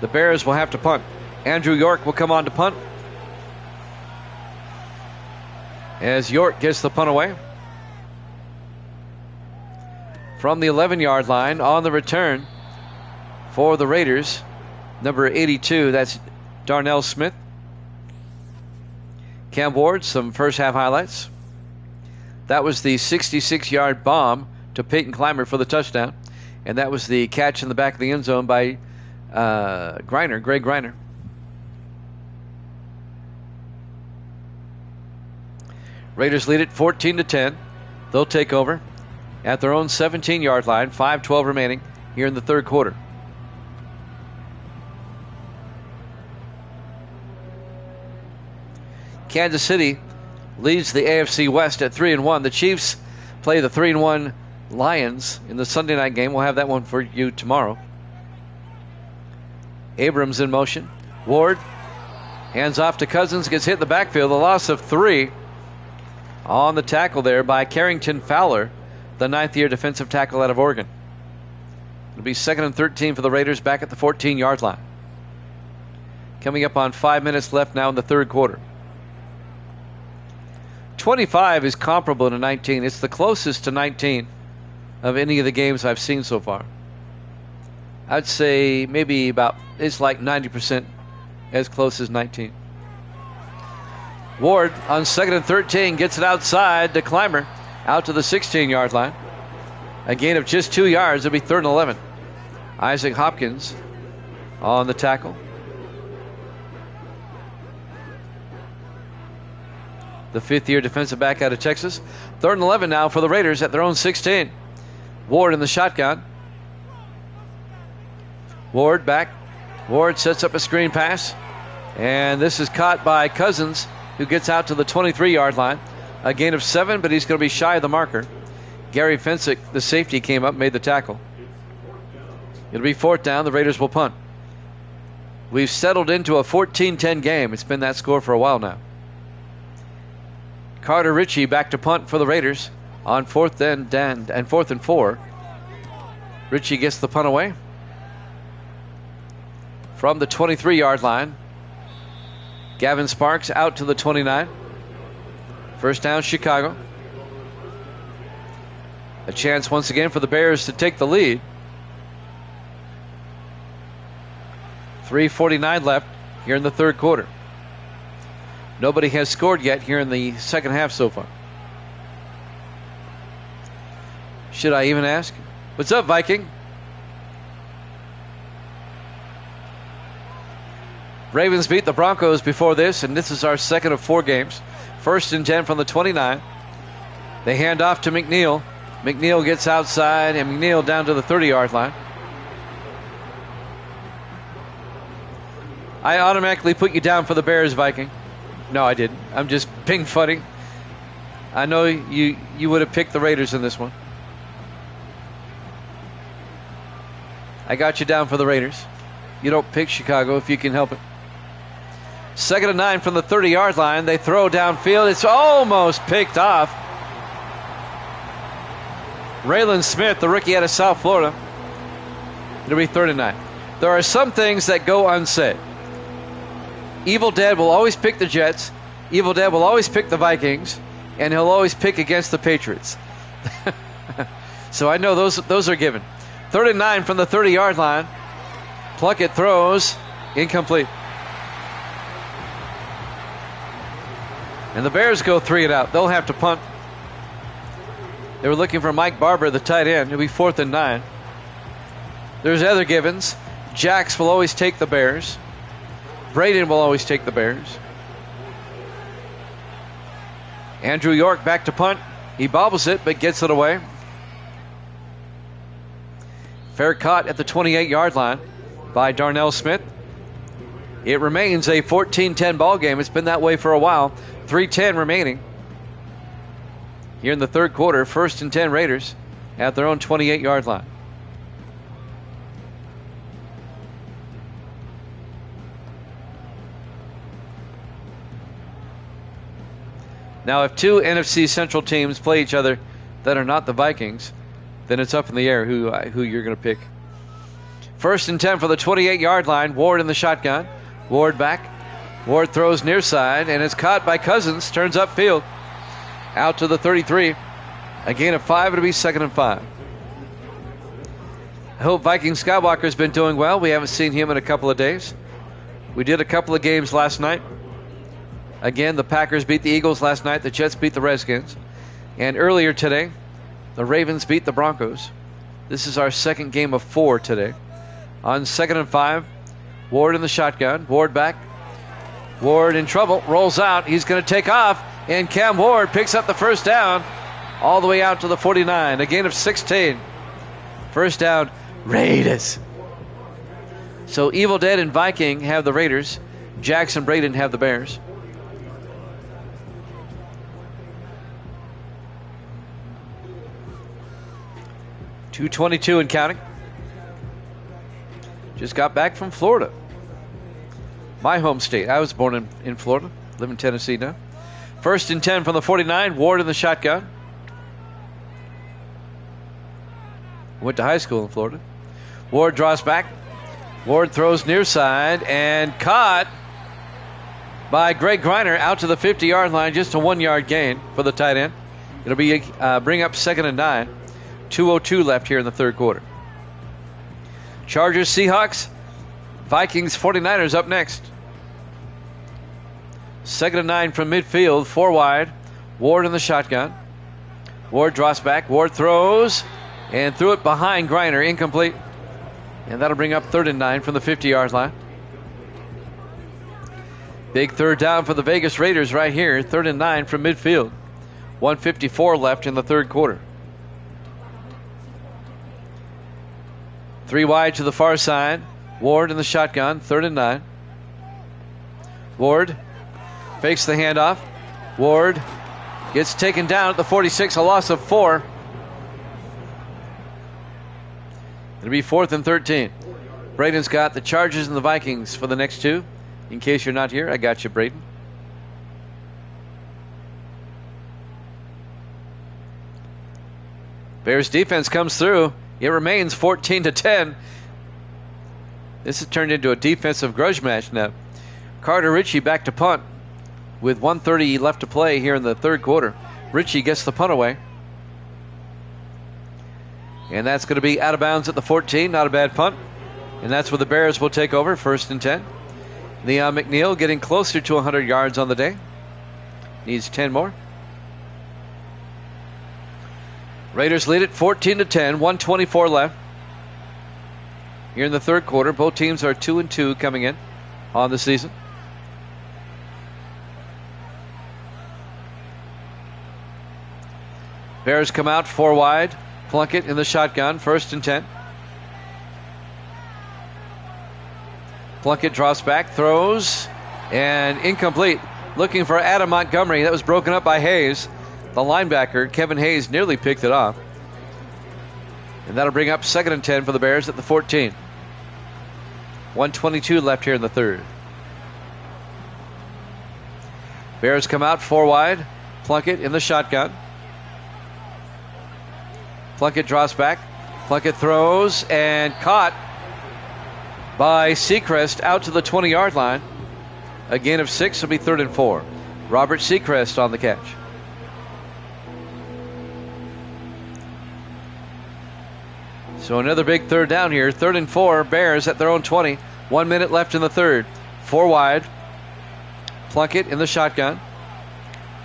The Bears will have to punt. Andrew York will come on to punt. As York gets the punt away. From the 11-yard line on the return for the Raiders, number 82, that's Darnell Smith. Cam Ward, some first half highlights. That was the 66-yard bomb to Peyton Clymer for the touchdown. And that was the catch in the back of the end zone by Greg Greiner. Raiders lead it 14-10. They'll take over at their own 17-yard line. 5:12 remaining here in the third quarter. Kansas City leads the AFC West at 3-1. The Chiefs play the 3-1 Lions in the Sunday night game. We'll have that one for you tomorrow. Abrams in motion. Ward hands off to Cousins, gets hit in the backfield. A loss of 3 on the tackle there by Carrington Fowler, the 9th-year defensive tackle out of Oregon. It'll be 2nd and 13 for the Raiders back at the 14-yard line. Coming up on 5 minutes left now in the third quarter. 25 is comparable to 19. It's the closest to 19 of any of the games I've seen so far. I'd say maybe it's like 90% as close as 19. Ward on 2nd and 13 gets it outside to Clymer out to the 16-yard line. A gain of just 2 yards. It'll be 3rd and 11. Isaac Hopkins on the tackle. The 5th-year defensive back out of Texas. 3rd and 11 now for the Raiders at their own 16. Ward in the shotgun. Ward back. Ward sets up a screen pass. And this is caught by Cousins, who gets out to the 23-yard line. A gain of 7, but he's going to be shy of the marker. Gary Fensick, the safety, came up, made the tackle. It'll be 4th down. The Raiders will punt. We've settled into a 14-10 game. It's been that score for a while now. Carter Ritchie back to punt for the Raiders on 4th and 4. Ritchie gets the punt away from the 23-yard line. Gavin Sparks out to the 29. First down, Chicago. A chance once again for the Bears to take the lead. 3:49 left here in the third quarter. Nobody has scored yet here in the second half so far. Should I even ask? What's up, Viking? Ravens beat the Broncos before this, and this is our second of 4 games. 1st and 10 from the 29. They hand off to McNeil. McNeil gets outside, and McNeil down to the 30-yard line. I automatically put you down for the Bears, Viking. No, I didn't. I'm just being funny. I know you would have picked the Raiders in this one. I got you down for the Raiders. You don't pick Chicago if you can help it. 2nd and 9 from the 30-yard line. They throw downfield. It's almost picked off. Raylan Smith, the rookie out of South Florida. It'll be 3rd and 9. There are some things that go unsaid. Evil Dead will always pick the Jets. Evil Dead will always pick the Vikings. And he'll always pick against the Patriots. So I know those are given. 3rd and 9 from the 30-yard line. Plunkett throws. Incomplete. And the Bears go 3 and out. They'll have to punt. They were looking for Mike Barber, the tight end. It'll be 4th and 9. There's other givens. Jax will always take the Bears. Braden will always take the Bears. Andrew York back to punt. He bobbles it, but gets it away. Fair caught at the 28-yard line by Darnell Smith. It remains a 14-10 ball game. It's been that way for a while. 3:10 remaining here in the third quarter. 1st and 10 Raiders at their own 28-yard line. Now, if 2 NFC Central teams play each other that are not the Vikings, then it's up in the air who you're going to pick. 1st and 10 for the 28-yard line. Ward in the shotgun. Ward back. Ward throws near side, and it's caught by Cousins. Turns upfield. Out to the 33. A gain of 5. It'll be 2nd and 5. I hope Viking Skywalker's been doing well. We haven't seen him in a couple of days. We did a couple of games last night. Again, the Packers beat the Eagles last night. The Jets beat the Redskins. And earlier today, the Ravens beat the Broncos. This is our second game of 4 today. On 2nd and 5, Ward in the shotgun. Ward back. Ward in trouble. Rolls out. He's going to take off. And Cam Ward picks up the first down all the way out to the 49. A gain of 16. First down, Raiders. So Evil Dead and Viking have the Raiders. Jackson Braden have the Bears. .222 and counting. Just got back from Florida. My home state. I was born in Florida. Live in Tennessee now. 1st and 10 from the 49. Ward in the shotgun. Went to high school in Florida. Ward draws back. Ward throws near side and caught by Greg Greiner out to the 50-yard line. Just a 1-yard gain for the tight end. It'll be bring up 2nd and 9. 2:02 left here in the third quarter. Chargers, Seahawks, Vikings, 49ers up next. 2nd and 9 from midfield, 4 wide. Ward in the shotgun. Ward draws back. Ward throws and threw it behind Greiner. Incomplete. And that'll bring up 3rd and 9 from the 50-yard line. Big third down for the Vegas Raiders right here. 3rd and 9 from midfield. 1:54 left in the third quarter. 3 wide to the far side. Ward in the shotgun. 3rd and 9. Ward fakes the handoff. Ward gets taken down at the 46. A loss of 4. It'll be 4th and 13. Braden's got the Chargers and the Vikings for the next 2. In case you're not here, I got you, Braden. Bears defense comes through. It remains 14-10. This has turned into a defensive grudge match now. Carter Ritchie back to punt with 1:30 left to play here in the third quarter. Ritchie gets the punt away. And that's going to be out of bounds at the 14. Not a bad punt. And that's where the Bears will take over, 1st and 10. Leon McNeil getting closer to 100 yards on the day. Needs 10 more. Raiders lead it 14-10, 1:24 left. Here in the third quarter, both teams are 2-2 coming in on the season. Bears come out 4 wide. Plunkett in the shotgun, 1st and 10. Plunkett drops back, throws, and incomplete. Looking for Adam Montgomery. That was broken up by Hayes. The linebacker, Kevin Hayes, nearly picked it off. And that'll bring up 2nd and 10 for the Bears at the 14. 1:22 left here in the third. Bears come out 4 wide. Plunkett in the shotgun. Plunkett drops back. Plunkett throws and caught by Seacrest out to the 20-yard line. A gain of 6 will be 3rd and 4. Robert Seacrest on the catch. So another big third down here. 3rd and 4. Bears at their own 20. 1 minute left in the third. 4 wide. Plunkett in the shotgun.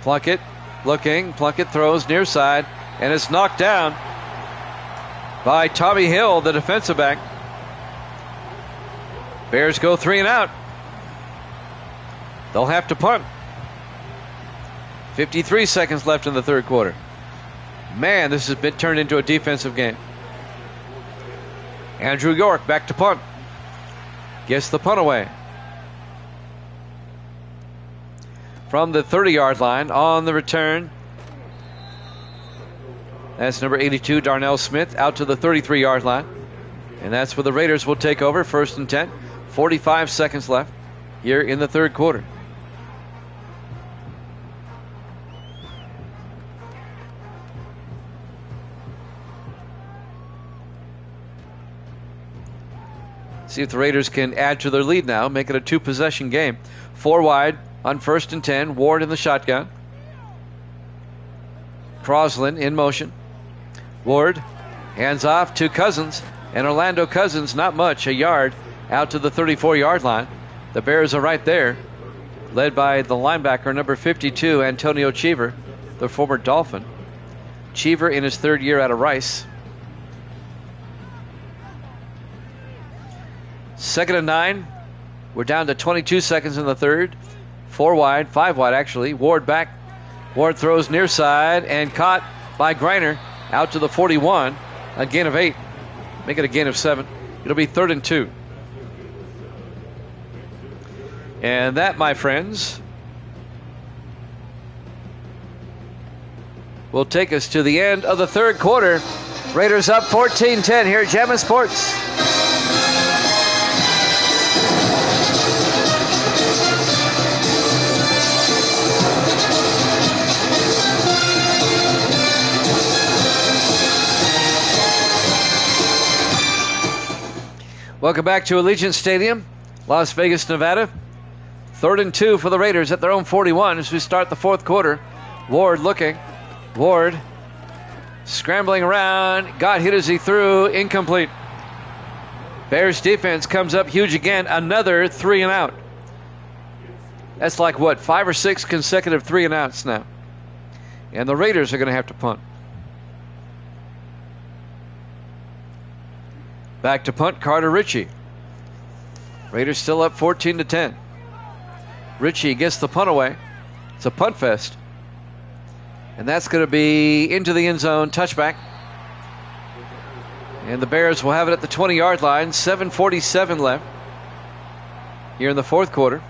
Plunkett looking. Plunkett throws near side. And it's knocked down by Tommy Hill, the defensive back. Bears go 3 and out. They'll have to punt. 53 seconds left in the third quarter. Man, this has been turned into a defensive game. Andrew York back to punt. Gets the punt away. From the 30-yard line on the return. That's number 82, Darnell Smith, out to the 33-yard line. And that's where the Raiders will take over, 1st and 10. 45 seconds left here in the third quarter. See if the Raiders can add to their lead now, make it a 2-possession game. 4 wide on 1st and 10. Ward in the shotgun. Crosland in motion. Ward hands off to Cousins. And Orlando Cousins, not much, a yard out to the 34-yard line. The Bears are right there, led by the linebacker, number 52, Antonio Cheever, the former Dolphin. Cheever in his 3rd year out of Rice. 2nd and 9. We're down to 22 seconds in the third. 4 wide, 5 wide actually. Ward back. Ward throws near side and caught by Greiner out to the 41. A gain of 8. Make it a gain of 7. It'll be 3rd and 2. And that, my friends, will take us to the end of the third quarter. Raiders up 14-10 here at Jammin' Sports. Welcome back to Allegiant Stadium, Las Vegas, Nevada. 3rd and 2 for the Raiders at their own 41 as we start the fourth quarter. Ward looking. Ward scrambling around. Got hit as he threw. Incomplete. Bears defense comes up huge again. Another 3 and out. That's like what, 5 or 6 consecutive 3 and outs now. And the Raiders are going to have to punt. Back to punt, Carter Ritchie. Raiders still up 14-10. Ritchie gets the punt away. It's a punt fest. And that's going to be into the end zone, touchback. And the Bears will have it at the 20-yard line. 7:47 left here in the fourth quarter.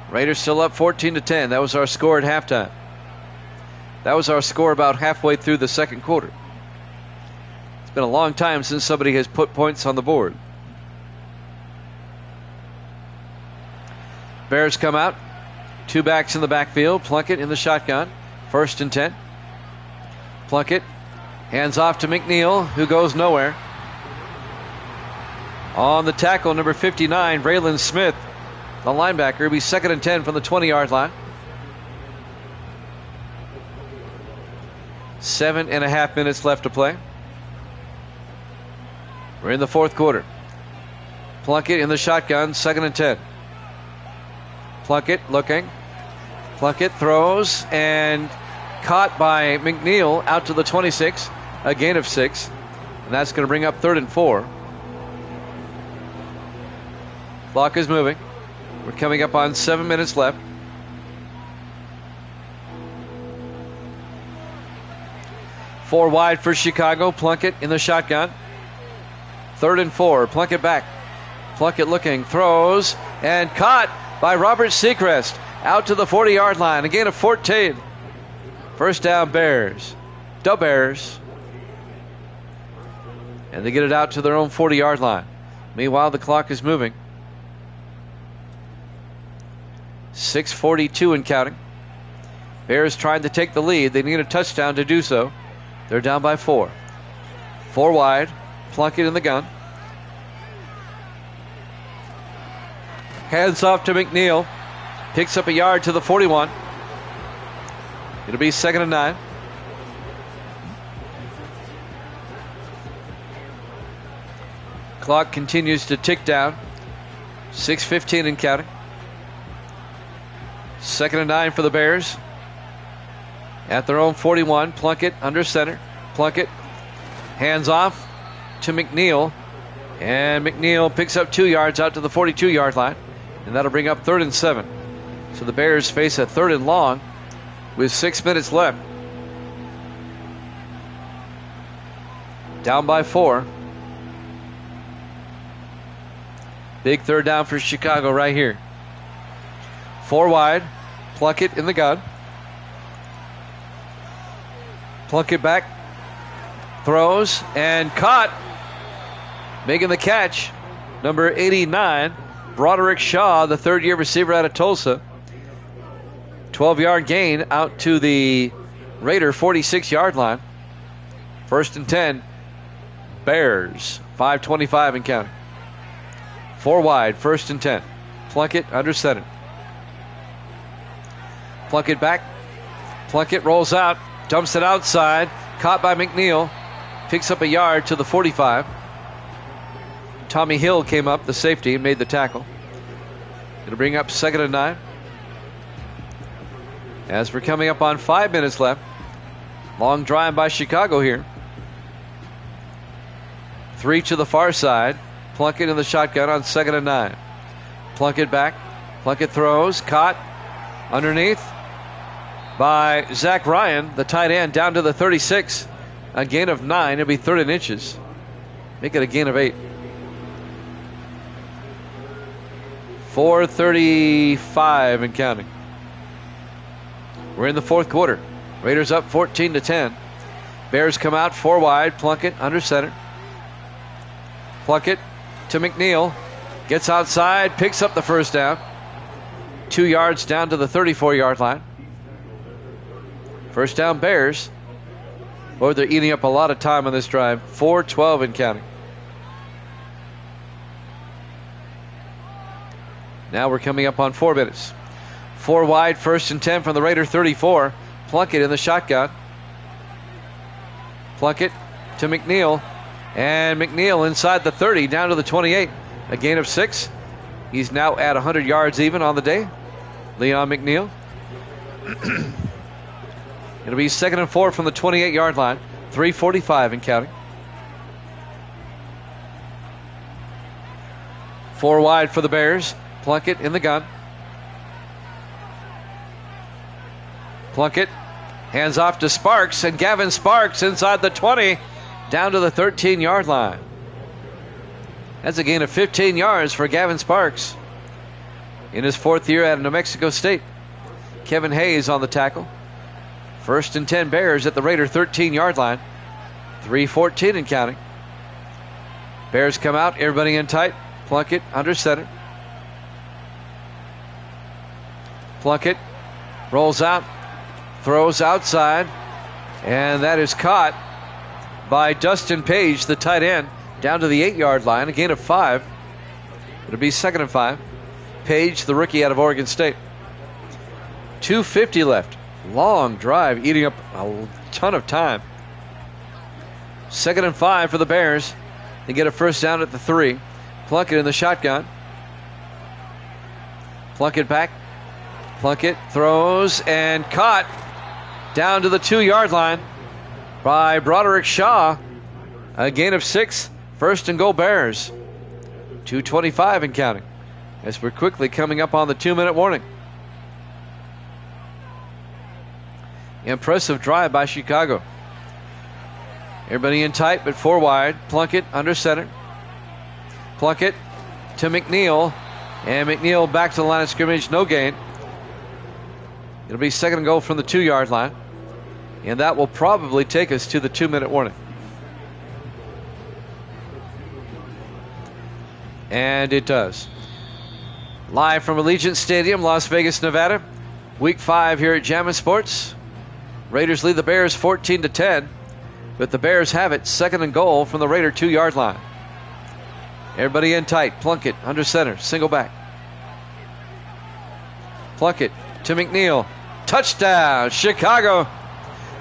Raiders still up 14-10. That was our score at halftime. That was our score about halfway through the second quarter. It's been a long time since somebody has put points on the board. Bears come out. 2 backs in the backfield. Plunkett in the shotgun. 1st and 10. Plunkett Hands off to McNeil, who goes nowhere. On the tackle, number 59, Braylon Smith, the linebacker. It'll be 2nd and 10 from the 20-yard line. 7.5 minutes left to play. We're in the fourth quarter. Plunkett in the shotgun, 2nd and 10. Plunkett looking. Plunkett throws and caught by McNeil out to the 26. A gain of 6. And that's going to bring up 3rd and 4. Clock is moving. We're coming up on 7 minutes left. Four wide for Chicago. Plunkett in the shotgun. 3rd and 4. Plunkett back. Plunkett looking, throws, and caught by Robert Seacrest out to the 40-yard line. A gain of 14. First down, Bears. The Bears. And they get it out to their own 40-yard line. Meanwhile, the clock is moving. 6:42 and counting. Bears trying to take the lead. They need a touchdown to do so. They're down by 4. 4 wide. Plunkett in the gun. Hands off to McNeil. Picks up a yard to the 41. It'll be 2nd and 9. Clock continues to tick down. 6:15 and counting. 2nd and 9 for the Bears. At their own 41. Plunkett under center. Plunkett hands off to McNeil. And McNeil picks up 2 yards out to the 42-yard line. And that'll bring up 3rd and 7. So the Bears face a 3rd and long with 6 minutes left. Down by 4. Big 3rd down for Chicago right here. 4 wide. Plunkett in the gun. Plunkett back. Throws and caught. Making the catch. Number 89, Broderick Shaw, the 3rd-year receiver out of Tulsa. 12-yard gain out to the Raider 46-yard line. 1st and 10. Bears. 5:25 and counting. 4 wide. 1st and 10. Plunkett under center. Plunkett back. Plunkett rolls out. Dumps it outside. Caught by McNeil. Picks up a yard to the 45. Tommy Hill came up, the safety, and made the tackle. It'll bring up 2nd and 9. As we're coming up on 5 minutes left. Long drive by Chicago here. 3 to the far side. Plunkett in the shotgun on 2nd and 9. Plunkett back. Plunkett throws. Caught underneath by Zach Ryan, the tight end, down to the 36. A gain of 9. It'll be 3rd and inches. Make it a gain of 8. 4:35 and counting. We're in the fourth quarter. Raiders up 14-10. Bears come out 4 wide. Plunkett under center. Plunkett to McNeil. Gets outside. Picks up the first down. 2 yards down to the 34-yard line. First down, Bears. Boy, they're eating up a lot of time on this drive. 4:12 and counting. Now we're coming up on 4 minutes. 4 wide, 1st and 10 from the Raider 34. Plunkett in the shotgun. Plunkett to McNeil. And McNeil inside the 30, down to the 28. A gain of 6. He's now at 100 yards even on the day. Leon McNeil. It'll be 2nd and 4 from the 28-yard line. 3:45 and counting. 4 wide for the Bears. Plunkett in the gun. Plunkett hands off to Sparks, and Gavin Sparks inside the 20, down to the 13-yard line. That's a gain of 15 yards for Gavin Sparks in his 4th year at New Mexico State. Kevin Hayes on the tackle. 1st and 10 Bears at the Raider 13-yard line. 3:14 and counting. Bears come out, everybody in tight. Plunkett under center. Plunkett rolls out, throws outside, and that is caught by Dustin Page, the tight end, down to the 8-yard line, a gain of 5. It'll be 2nd and 5. Page, the rookie out of Oregon State. 2:50 left. Long drive, eating up a ton of time. 2nd and 5 for the Bears. They get a first down at the 3. Plunkett in the shotgun. Plunkett back. Plunkett throws and caught down to the 2-yard line by Broderick Shaw. A gain of 6. 1st and goal Bears. 2:25 and counting as we're quickly coming up on the 2-minute warning. Impressive drive by Chicago. Everybody in tight, but 4 wide. Plunkett under center. Plunkett to McNeil. And McNeil back to the line of scrimmage. No gain. It'll be 2nd and goal from the 2-yard line. And that will probably take us to the 2-minute warning. And it does. Live from Allegiant Stadium, Las Vegas, Nevada. Week 5 here at Jammin' Sports. Raiders lead the Bears 14-10. But the Bears have it. 2nd and goal from the Raider 2-yard line. Everybody in tight. Plunkett under center. Single back. Plunkett to McNeil. Touchdown, Chicago.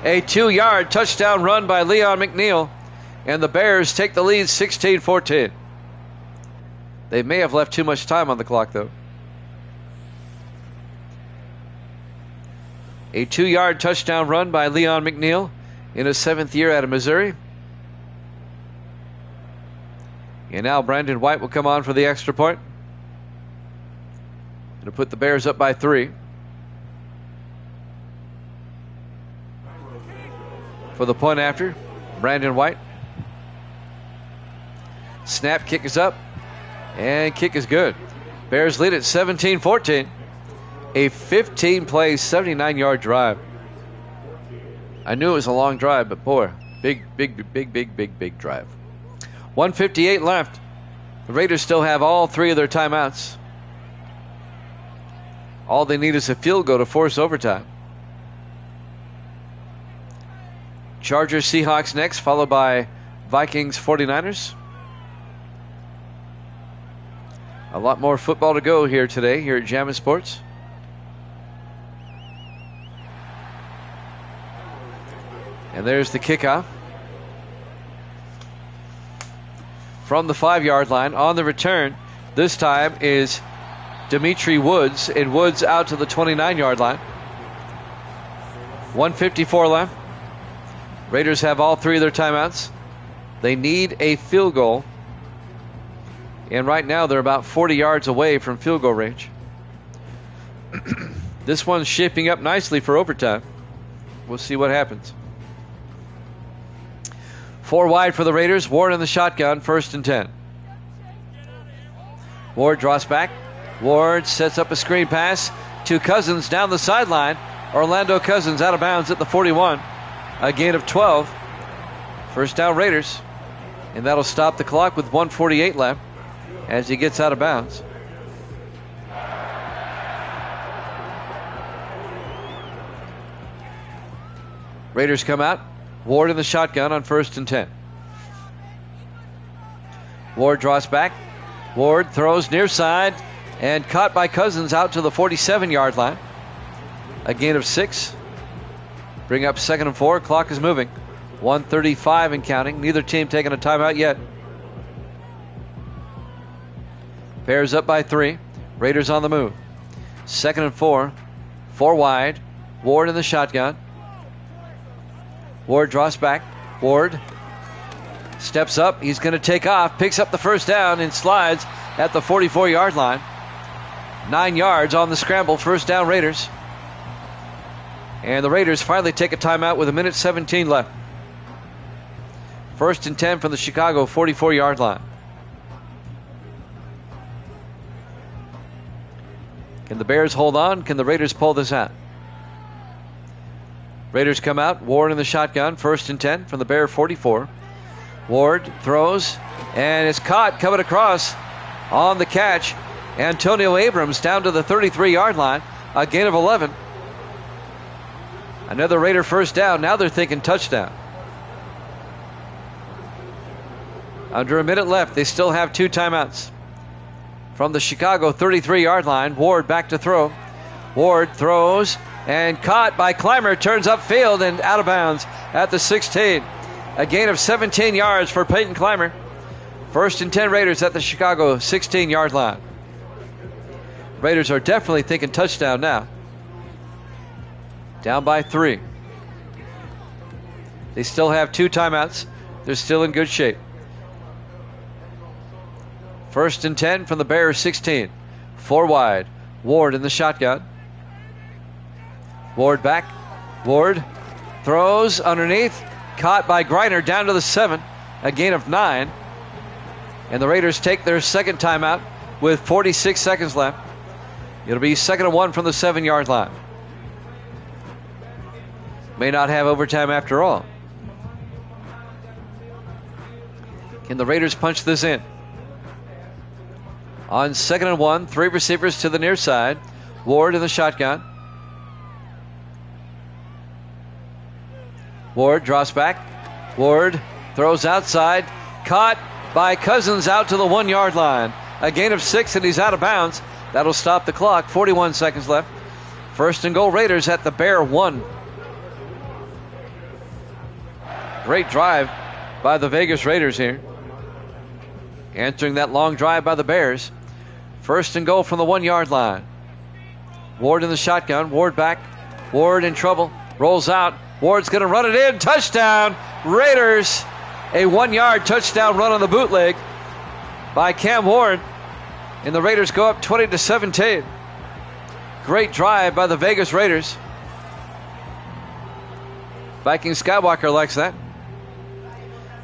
A 2-yard touchdown run by Leon McNeil. And the Bears take the lead 16-14. They may have left too much time on the clock, though. A 2-yard touchdown run by Leon McNeil in his 7th year out of Missouri. And now Brandon White will come on for the extra point. It'll put the Bears up by 3. For the point after, Brandon White. Snap, kick is up. And kick is good. Bears lead at 17-14. A 15-play, 79-yard drive. I knew it was a long drive, but boy, big drive. 1:58 left. The Raiders still have all 3 of their timeouts. All they need is a field goal to force overtime. Chargers, Seahawks next, followed by Vikings, 49ers. A lot more football to go here today, here at Jammin' Sports. And there's the kickoff. From the 5-yard line. On the return, this time is Dimitri Woods. And Woods out to the 29-yard line. 1:54 left. Raiders have all 3 of their timeouts. They need a field goal. And right now they're about 40 yards away from field goal range. This one's shaping up nicely for overtime. We'll see what happens. 4 wide for the Raiders. Ward in the shotgun, 1st and 10. Ward draws back. Ward sets up a screen pass to Cousins down the sideline. Orlando Cousins out of bounds at the 41. A gain of 12. First down Raiders. And that'll stop the clock with 1:48 left as he gets out of bounds. Raiders come out. Ward in the shotgun on 1st and 10. Ward draws back. Ward throws near side and caught by Cousins out to the 47-yard line. A gain of 6. Bring up 2nd and 4. Clock is moving. 1:35 and counting. Neither team taking a timeout yet. Bears up by 3. Raiders on the move. 2nd and 4. 4 wide. Ward in the shotgun. Ward draws back. Ward steps up. He's going to take off. Picks up the first down and slides at the 44-yard line. 9 yards on the scramble. First down Raiders. And the Raiders finally take a timeout with 1:17 left. 1st and 10 from the Chicago 44-yard line. Can the Bears hold on? Can the Raiders pull this out? Raiders come out. Ward in the shotgun. 1st and 10 from the Bear 44. Ward throws and is caught coming across on the catch. Antonio Abrams down to the 33-yard line. A gain of 11. Another Raider first down. Now they're thinking touchdown. Under a minute left. They still have 2 timeouts. From the Chicago 33-yard line, Ward back to throw. Ward throws and caught by Clymer. Turns upfield and out of bounds at the 16. A gain of 17 yards for Peyton Clymer. 1st and 10 Raiders at the Chicago 16-yard line. Raiders are definitely thinking touchdown now. Down by 3. They still have 2 timeouts. They're still in good shape. 1st and 10 from the Bears 16. 4 wide. Ward in the shotgun. Ward back. Ward throws underneath. Caught by Griner down to the 7. A gain of 9. And the Raiders take their second timeout with 46 seconds left. It'll be 2nd and 1 from the 7-yard line. May not have overtime after all. Can the Raiders punch this in? On 2nd and 1, 3 receivers to the near side. Ward in the shotgun. Ward draws back. Ward throws outside. Caught by Cousins out to the 1-yard line. A gain of 6 and he's out of bounds. That'll stop the clock. 41 seconds left. 1st and goal, Raiders at the Bear 1. Great drive by the Vegas Raiders here. Answering that long drive by the Bears. 1st and goal from the 1-yard line. Ward in the shotgun. Ward back. Ward in trouble. Rolls out. Ward's going to run it in. Touchdown, Raiders. A 1-yard touchdown run on the bootleg by Cam Ward. And the Raiders go up 20-17. Great drive by the Vegas Raiders. Viking Skywalker likes that.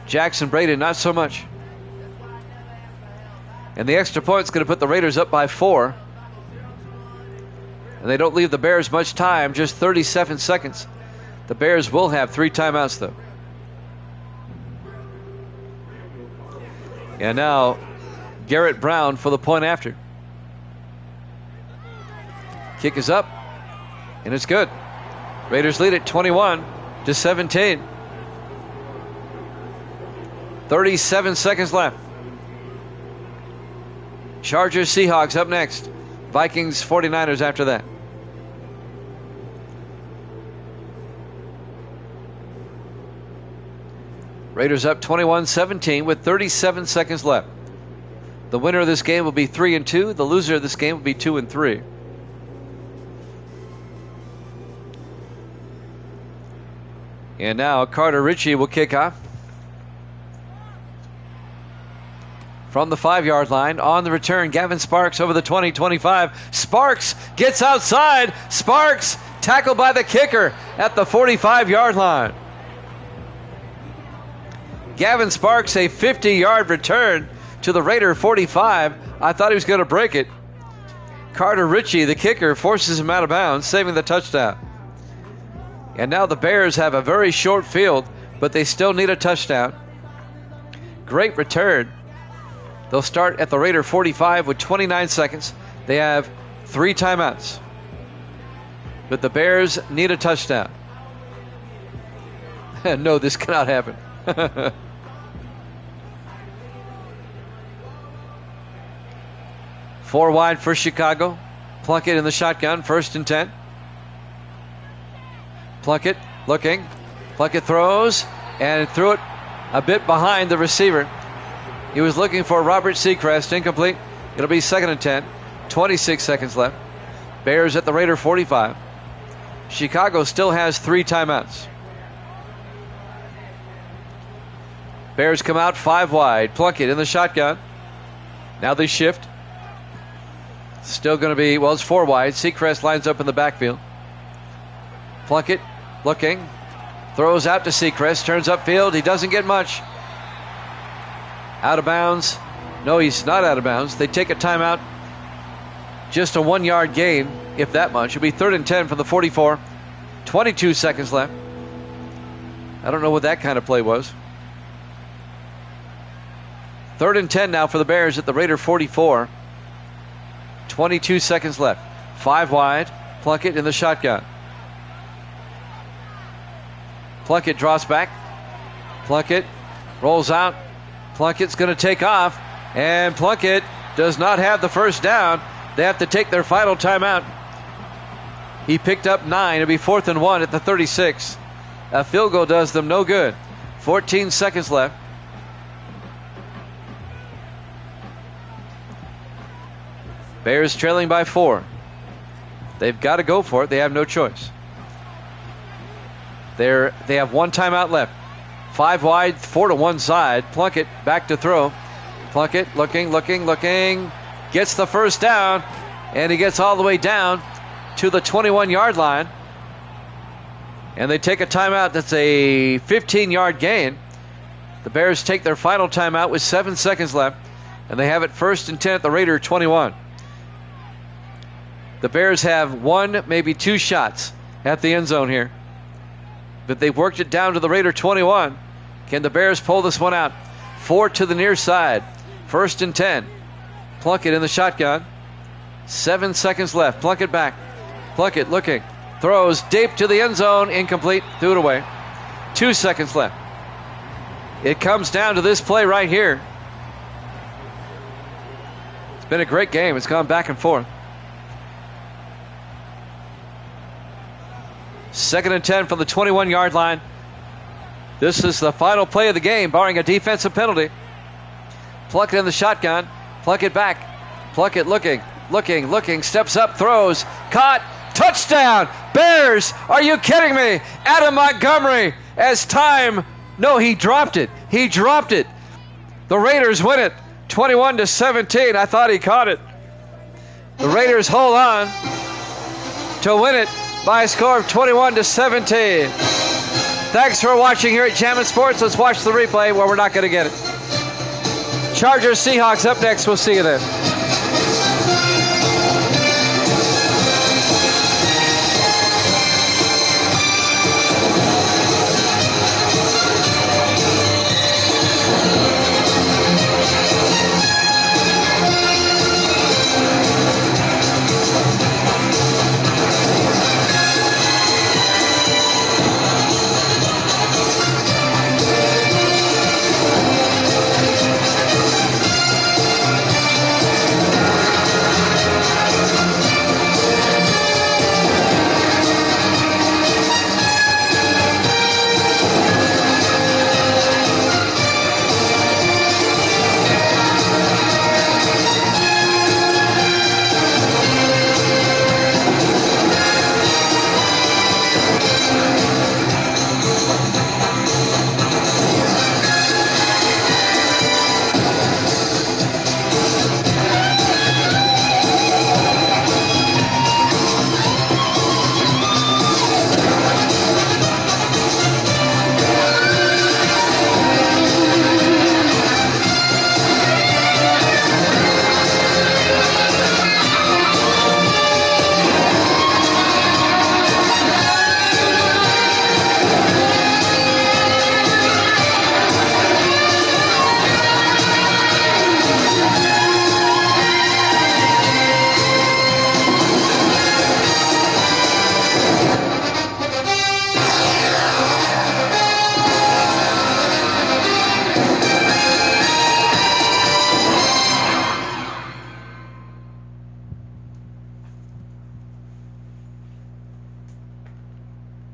Jackson Braden, not so much. And the extra point's going to put the Raiders up by 4. And they don't leave the Bears much time, just 37 seconds. The Bears will have 3 timeouts, though. And now, Garrett Brown for the point after. Kick is up, and it's good. Raiders lead it 21-17. 37 seconds left. Chargers, Seahawks up next. Vikings, 49ers after that. Raiders up 21-17 with 37 seconds left. The winner of this game will be 3-2. The loser of this game will be 2-3. And now Carter Ritchie will kick off. From the 5-yard line, on the return, Gavin Sparks over the 20-25. Sparks gets outside. Sparks tackled by the kicker at the 45-yard line. Gavin Sparks, a 50-yard return to the Raider 45. I thought he was going to break it. Carter Ritchie, the kicker, forces him out of bounds, saving the touchdown. And now the Bears have a very short field, but they still need a touchdown. Great return. They'll start at the Raider 45 with 29 seconds. They have 3 timeouts. But the Bears need a touchdown. No, this cannot happen. 4 wide for Chicago. Plunkett in the shotgun, 1st and 10. Plunkett looking. Plunkett throws and threw it a bit behind the receiver. He was looking for Robert Seacrest, incomplete. It'll be 2nd and 10. 26 seconds left. Bears at the Raider 45. Chicago still has 3 timeouts. Bears come out 5 wide. Plunkett in the shotgun. Now they shift. Still going to be, well, it's 4 wide. Seacrest lines up in the backfield. Plunkett looking. Throws out to Seacrest. Turns upfield. He doesn't get much. Out of bounds. No, he's not out of bounds. They take a timeout. Just a 1-yard gain, if that much. It'll be 3rd and 10 from the 44. 22 seconds left. I don't know what that kind of play was. 3rd and 10 now for the Bears at the Raider 44. 22 seconds left. 5 wide. Plunkett in the shotgun. Plunkett draws back. Plunkett rolls out. Plunkett's going to take off, and Plunkett does not have the first down. They have to take their final timeout. He picked up 9. It'll be 4th and 1 at the 36. A field goal does them no good. 14 seconds left. Bears trailing by 4. They've got to go for it. They have no choice. They have one timeout left. 5 wide, 4 to one side. Plunkett back to throw. Plunkett looking. Gets the first down, and he gets all the way down to the 21-yard line. And they take a timeout. That's a 15-yard gain. The Bears take their final timeout with 7 seconds left, and they have it 1st and 10 at the Raider 21. The Bears have 1, maybe 2 shots at the end zone here, but they've worked it down to the Raider 21. Can the Bears pull this one out? 4 to the near side. 1st and 10. Plunkett in the shotgun. 7 seconds left. Plunkett back. Plunkett looking. Throws deep to the end zone. Incomplete. Threw it away. 2 seconds left. It comes down to this play right here. It's been a great game. It's gone back and forth. 2nd and 10 from the 21-yard line. This is the final play of the game, barring a defensive penalty. Plunkett in the shotgun. Plunkett back. Plunkett looking, steps up, throws, caught, touchdown, Bears! Are you kidding me? Adam Montgomery, he dropped it. The Raiders win it, 21-17. I thought he caught it. The Raiders hold on to win it by a score of 21-17. Thanks for watching here at Jammin' Sports. Let's watch the replay where we're not going to get it. Chargers Seahawks up next. We'll see you then.